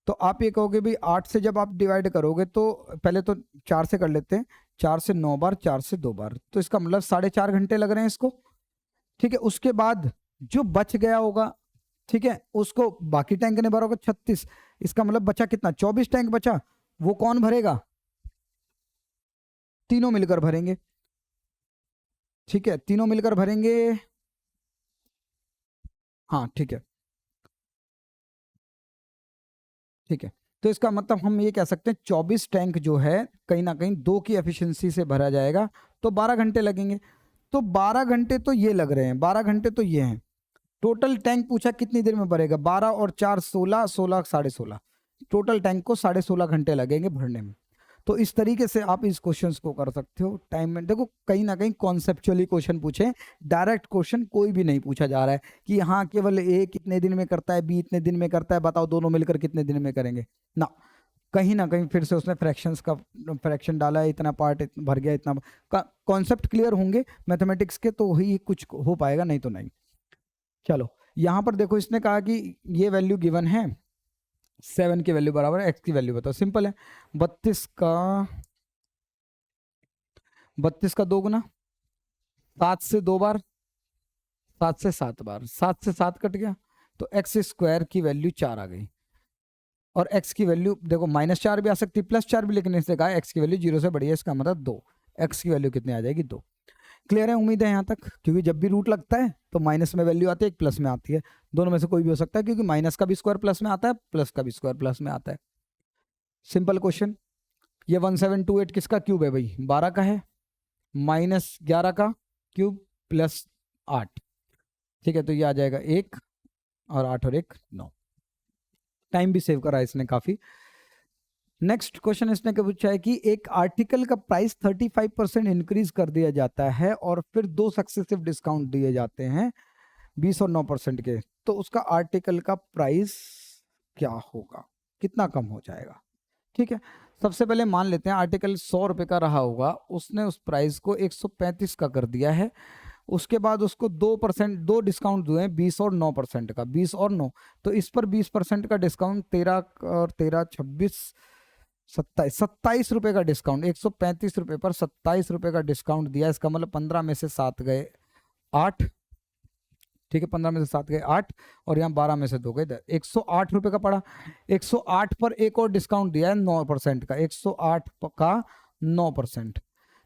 S1: तो आप ये कहोगे भाई 8 से जब आप डिवाइड करोगे तो पहले तो 4 से कर लेते हैं, 4 से 9 बार, 4 से 2 बार, तो इसका मतलब 4.5 घंटे लग रहे हैं इसको। ठीक है, उसके बाद जो बच गया होगा, ठीक है, उसको बाकी टैंक ने भरा होगा 36। इसका मतलब बचा कितना? 24 टैंक बचा। वो कौन भरेगा? तीनों मिलकर भरेंगे। ठीक है, तीनों मिलकर भरेंगे। हाँ ठीक है, ठीक है, तो इसका मतलब हम ये कह सकते हैं 24 टैंक जो है कहीं ना कहीं 2 की एफिशिएंसी से भरा जाएगा, तो 12 घंटे लगेंगे। तो 12 घंटे तो ये लग रहे हैं, 12 घंटे तो ये हैं। टोटल टैंक पूछा कितनी देर में भरेगा? 12 और 4 16, 16 16.5, टोटल टैंक को 16.5 घंटे लगेंगे भरने में। तो इस तरीके से आप इस क्वेश्चन को कर सकते हो। टाइम में देखो, कहीं ना कहीं कॉन्सेप्चुअली क्वेश्चन पूछे, डायरेक्ट क्वेश्चन कोई भी नहीं पूछा जा रहा है कि हाँ केवल ए कितने दिन में करता है, बी इतने दिन में करता है, बताओ दोनों मिलकर कितने दिन में करेंगे ना। कहीं ना कहीं फिर से उसने फ्रैक्शंस का फ्रैक्शन डाला है, इतना पार्ट भर गया, इतना। कॉन्सेप्ट क्लियर होंगे मैथमेटिक्स के तो ही कुछ हो पाएगा, नहीं तो नहीं। चलो, यहां पर देखो, इसने कहा कि ये वैल्यू गिवन है, 7 की वैल्यू बराबर है, x की वैल्यू बताओ। सिंपल है, 32 का 2 गुना, 7 से 2 बार, 7 से 7 बार, 7 से 7 कट गया, तो एक्स स्क्वायर की वैल्यू 4 आ गई। और x की वैल्यू देखो -4 भी आ सकती है, +4 भी, लेकिन इसने कहा x की वैल्यू 0 से बड़ी है, इसका मतलब 2। x की वैल्यू कितनी आ जाएगी? 2। क्लियर है? उम्मीद है यहाँ तक, क्योंकि जब भी रूट लगता है तो माइनस में वैल्यू आती है, एक प्लस में आती है। दोनों में से कोई भी हो सकता है, क्योंकि माइनस का भी स्क्वायर प्लस में आता है, प्लस का भी स्क्वायर प्लस में आता है। Simple question. ये 1728 किसका क्यूब है भाई? 12 का है, -11 का क्यूब प्लस 8। ठीक है, तो ये आ जाएगा 1 और 8 और 1 9। टाइम भी सेव करा इसने काफी। नेक्स्ट क्वेश्चन इसने क्या पूछा है कि एक आर्टिकल का प्राइस 35% इंक्रीज कर दिया जाता है और फिर 2 सक्सेसिव डिस्काउंट दिए जाते हैं 20 और 9% के, तो उसका आर्टिकल का प्राइस क्या होगा, कितना कम हो जाएगा। ठीक है, सबसे पहले मान लेते हैं आर्टिकल 100 रुपये का रहा होगा, उसने उस प्राइस को 135 का कर दिया है। उसके बाद उसको 2% 2 डिस्काउंट हुए हैं, 20 और 9% का, 20 और 9, तो इस पर 20% का डिस्काउंट 13 और 13 26 27 रुपये का डिस्काउंट, 135 रुपये पर 27 रुपये का डिस्काउंट दिया। इसका मतलब 15 में से 7 गए 8, ठीक है, 15 में से 7 गए 8 और यहाँ 12 में से 2 गए 10, 108 रुपये का पड़ा। 108 पर एक और डिस्काउंट दिया है 9% का, 108 का 9%,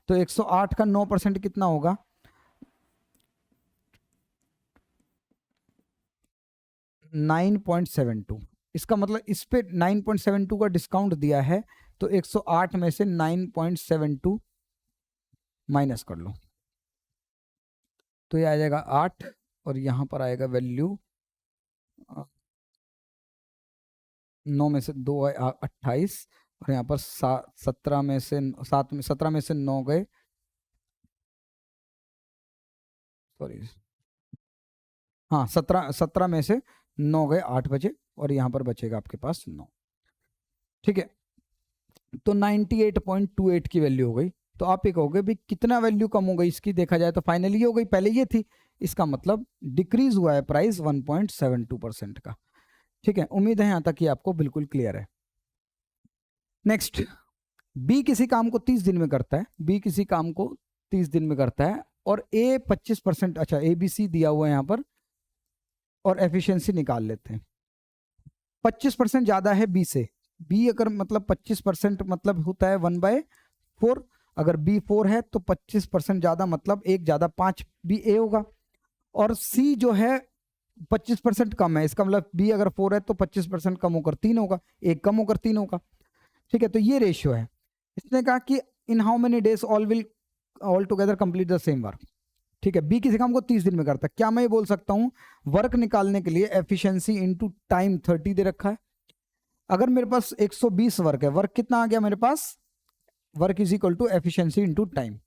S1: तो 108 का 9% कितना होगा, 9.72। इसका मतलब इस पे 9.72 का डिस्काउंट दिया है, तो 108 में से 9.72 माइनस कर लो, तो ये आ जाएगा 8 और यहाँ पर आएगा वैल्यू 9 में से 2 है 28 और यहाँ पर 17 में से 7 में 17 में से 9 गए, सॉरी हाँ 17 में से 9 गए 8 बजे और यहाँ पर बचेगा आपके पास 9। ठीक है, तो 98.28 की वैल्यू हो गई। तो आप ये कहोगे भाई कितना वैल्यू कम हो गई इसकी, देखा जाए तो फाइनली ये हो गई, पहले ये थी, इसका मतलब डिक्रीज हुआ है प्राइस 1.72% का। ठीक है, उम्मीद है यहाँ तक कि आपको बिल्कुल क्लियर है। नेक्स्ट, बी किसी काम को 30 दिन में करता है, बी किसी काम को 30 दिन में करता है और ए 25%, अच्छा ABC दिया हुआ है यहाँ पर, और एफिशिएंसी निकाल लेते हैं। 25% ज्यादा है बी से, बी अगर मतलब 25% मतलब होता है 1/4, अगर बी 4 है तो 25% ज्यादा मतलब 1 ज्यादा 5 बी ए होगा, और सी जो है 25% कम है, इसका मतलब बी अगर 4 है तो 25% कम होकर 3 होगा, 1 कम होकर 3 होगा। ठीक है, तो ये रेशियो है। इसने कहा कि in how many days all together complete the same work. ठीक है, बी किसी काम को 30 दिन में करता है, क्या मैं ये बोल सकता हूं वर्क निकालने के लिए एफिशिएंसी इनटू टाइम 30 दे रखा है। अगर मेरे पास 120 वर्क है, वर्क कितना आ गया मेरे पास, work is equal to efficiency into time,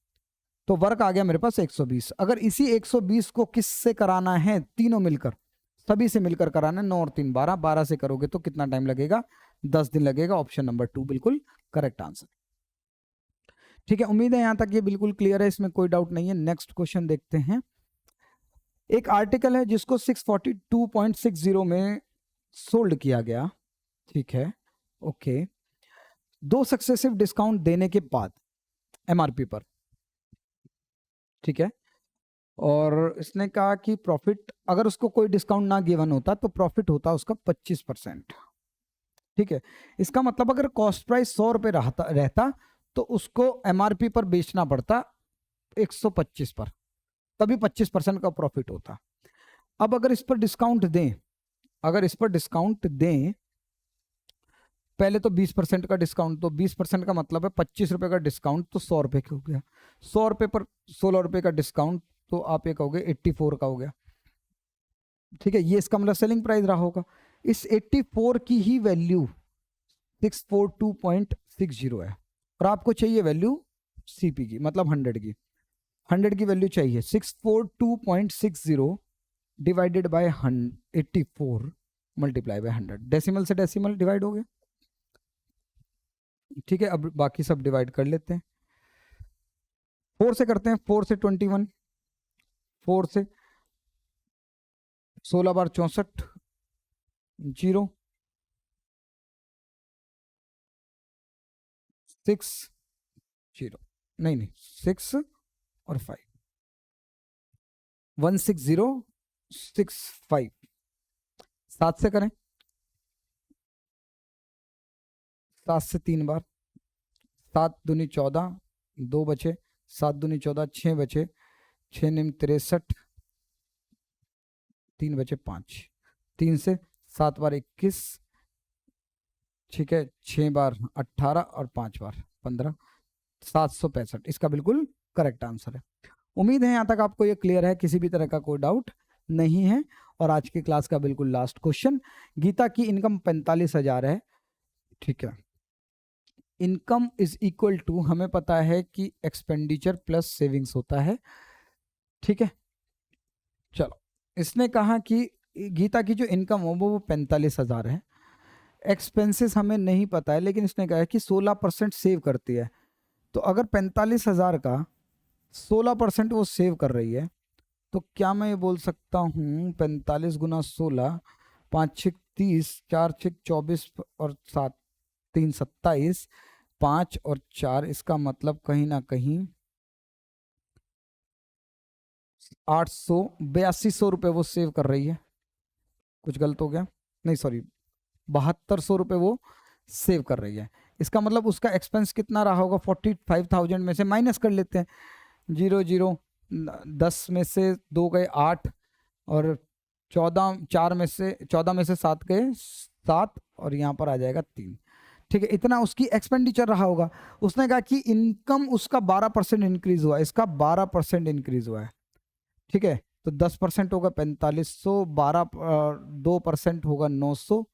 S1: तो वर्क आ गया मेरे पास 120। अगर इसी 120 को किससे कराना है, तीनों मिलकर, सभी से मिलकर कराना है, 9 और 3 12, 12 से करोगे तो कितना टाइम लगेगा, 10 दिन लगेगा। ऑप्शन नंबर 2 बिल्कुल करेक्ट आंसर। ठीक है, उम्मीद है यहां तक ये बिल्कुल क्लियर है, इसमें कोई डाउट नहीं है। नेक्स्ट क्वेश्चन देखते हैं। एक आर्टिकल है जिसको 642.60 में सोल्ड किया गया, ठीक है, ओके, 2 सक्सेसिव डिस्काउंट देने के बाद एमआरपी पर, ठीक है, और इसने कहा कि प्रॉफिट, अगर उसको कोई डिस्काउंट ना गिवन होता तो प्रॉफिट होता उसका 25%। ठीक है, इसका मतलब अगर कॉस्ट प्राइस 100 रुपये रहता तो उसको एमआरपी पर बेचना पड़ता 125 पर, तभी 25% का प्रॉफिट होता। अब अगर इस पर डिस्काउंट दें, अगर इस पर डिस्काउंट दें, पहले तो 20% का डिस्काउंट, तो 20% का मतलब है 25 रुपए का डिस्काउंट, तो 100 रुपए का हो गया, 100 रुपए पर 16 रुपए का डिस्काउंट, तो आप ये कहोगे 84 का हो गया। ठीक है, ये इसका मतलब सेलिंग प्राइस रहा होगा। इस 84 की ही वैल्यू 642.60 है और आपको चाहिए वैल्यू सीपी की, मतलब 100 की, 100 की वैल्यू चाहिए। 642.60 divided by 84 multiply by 100, decimal से डेसिमल डिवाइड हो गया। ठीक है, अब बाकी सब डिवाइड कर लेते हैं। 4 से करते हैं, 4 से 21, 4 से 16 बार 64, 0 6 0 नहीं 6 और 5 16065। 7 से करें, 7 से 3 बार, 7 दूनी 14, 2 बचे, 7 दूनी 14, 6 बचे, 6 निम 63, 3 बचे 5, 3 से 7 बार 21, ठीक है, 6 बार 18 और 5 बार 15, 765। इसका बिल्कुल करेक्ट आंसर है। उम्मीद है यहाँ तक आपको ये क्लियर है, किसी भी तरह का कोई डाउट नहीं है। और आज की क्लास का बिल्कुल लास्ट क्वेश्चन, गीता की इनकम 45,000 है, ठीक है, इनकम इज इक्वल टू, हमें पता है कि एक्सपेंडिचर प्लस सेविंग्स होता है, ठीक है। चलो, इसने कहा कि गीता की जो इनकम हो वो 45,000 है, एक्सपेंसेस हमें नहीं पता है, लेकिन इसने कहा है कि 16% सेव करती है। तो अगर 45,000 का 16% वो सेव कर रही है, तो क्या मैं ये बोल सकता हूँ 45 गुना 16, 5 6 30, 4 6 24 और 7 3 27, 5 और 4, इसका मतलब कहीं ना कहीं 800 रुपये वो सेव कर रही है। कुछ गलत हो गया? नहीं सॉरी, 7200 रुपये वो सेव कर रही है। इसका मतलब उसका एक्सपेंस कितना रहा होगा? 45,000 में से माइनस कर लेते हैं। 0 0 10 में से 2 गए 8, और 14 में से 7 गए 7, और यहाँ पर आ जाएगा 3। ठीक है, इतना उसकी एक्सपेंडिचर रहा होगा। उसने कहा कि इनकम उसका 12% इंक्रीज हुआ, इसका 12% इंक्रीज हुआ है। ठीक है, तो 10% होगा 4500, 2% होगा 900।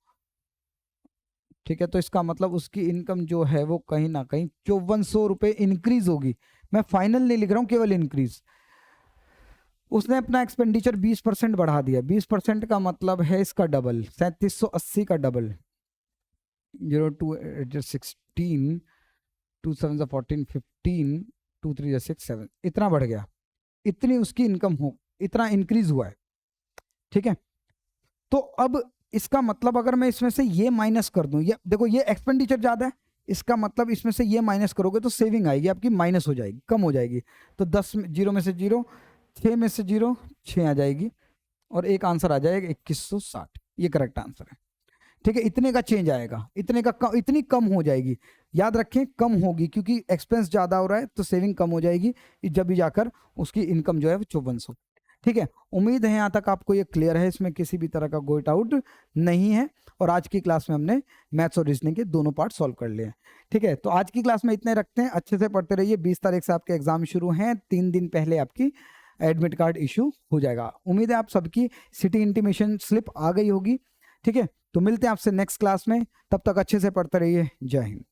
S1: ठीक है, तो इसका मतलब उसकी इनकम जो है वो कहीं ना कहीं 5400 रुपये इंक्रीज होगी। मैं फाइनल नहीं लिख रहा हूँ, केवल इंक्रीज। उसने अपना एक्सपेंडिचर 20% बढ़ा दिया। 20% का मतलब है इसका डबल, 3780 का डबल। 02 16, 2 7 14 15, 2 3 6 7, इतना बढ़ गया। इतनी उसकी इनकम हो, इतना इंक्रीज हुआ है। ठीक है, तो अब इसका मतलब अगर मैं इसमें से ये माइनस कर दूं, ये देखो ये एक्सपेंडिचर ज्यादा है, इसका मतलब इसमें से ये माइनस करोगे तो सेविंग आएगी आपकी, माइनस हो जाएगी, कम हो जाएगी। तो 10 जीरो में से 0, 6 में से 0, 6 आ जाएगी, और एक आंसर आ जाएगा 2160। ये करेक्ट आंसर है। ठीक है, इतने का चेंज आएगा, इतनी कम हो जाएगी। याद रखें, कम होगी, क्योंकि एक्सपेंस ज्यादा हो रहा है तो सेविंग कम हो जाएगी, जब भी जाकर उसकी इनकम जो है वो 5400। ठीक है, उम्मीद है यहाँ तक आपको ये क्लियर है, इसमें किसी भी तरह का कोई डाउट नहीं है। और आज की क्लास में हमने मैथ्स और रीजनिंग के दोनों पार्ट सॉल्व कर लिए हैं। ठीक है, तो आज की क्लास में इतने रखते हैं, अच्छे से पढ़ते रहिए। 20 तारीख से आपके एग्जाम शुरू हैं, 3 दिन पहले आपकी एडमिट कार्ड इशू हो जाएगा। उम्मीद है आप सबकी सिटी इंटीमेशन स्लिप आ गई होगी। ठीक है, तो मिलते हैं आपसे नेक्स्ट क्लास में, तब तक अच्छे से पढ़ते रहिए। जय हिंद।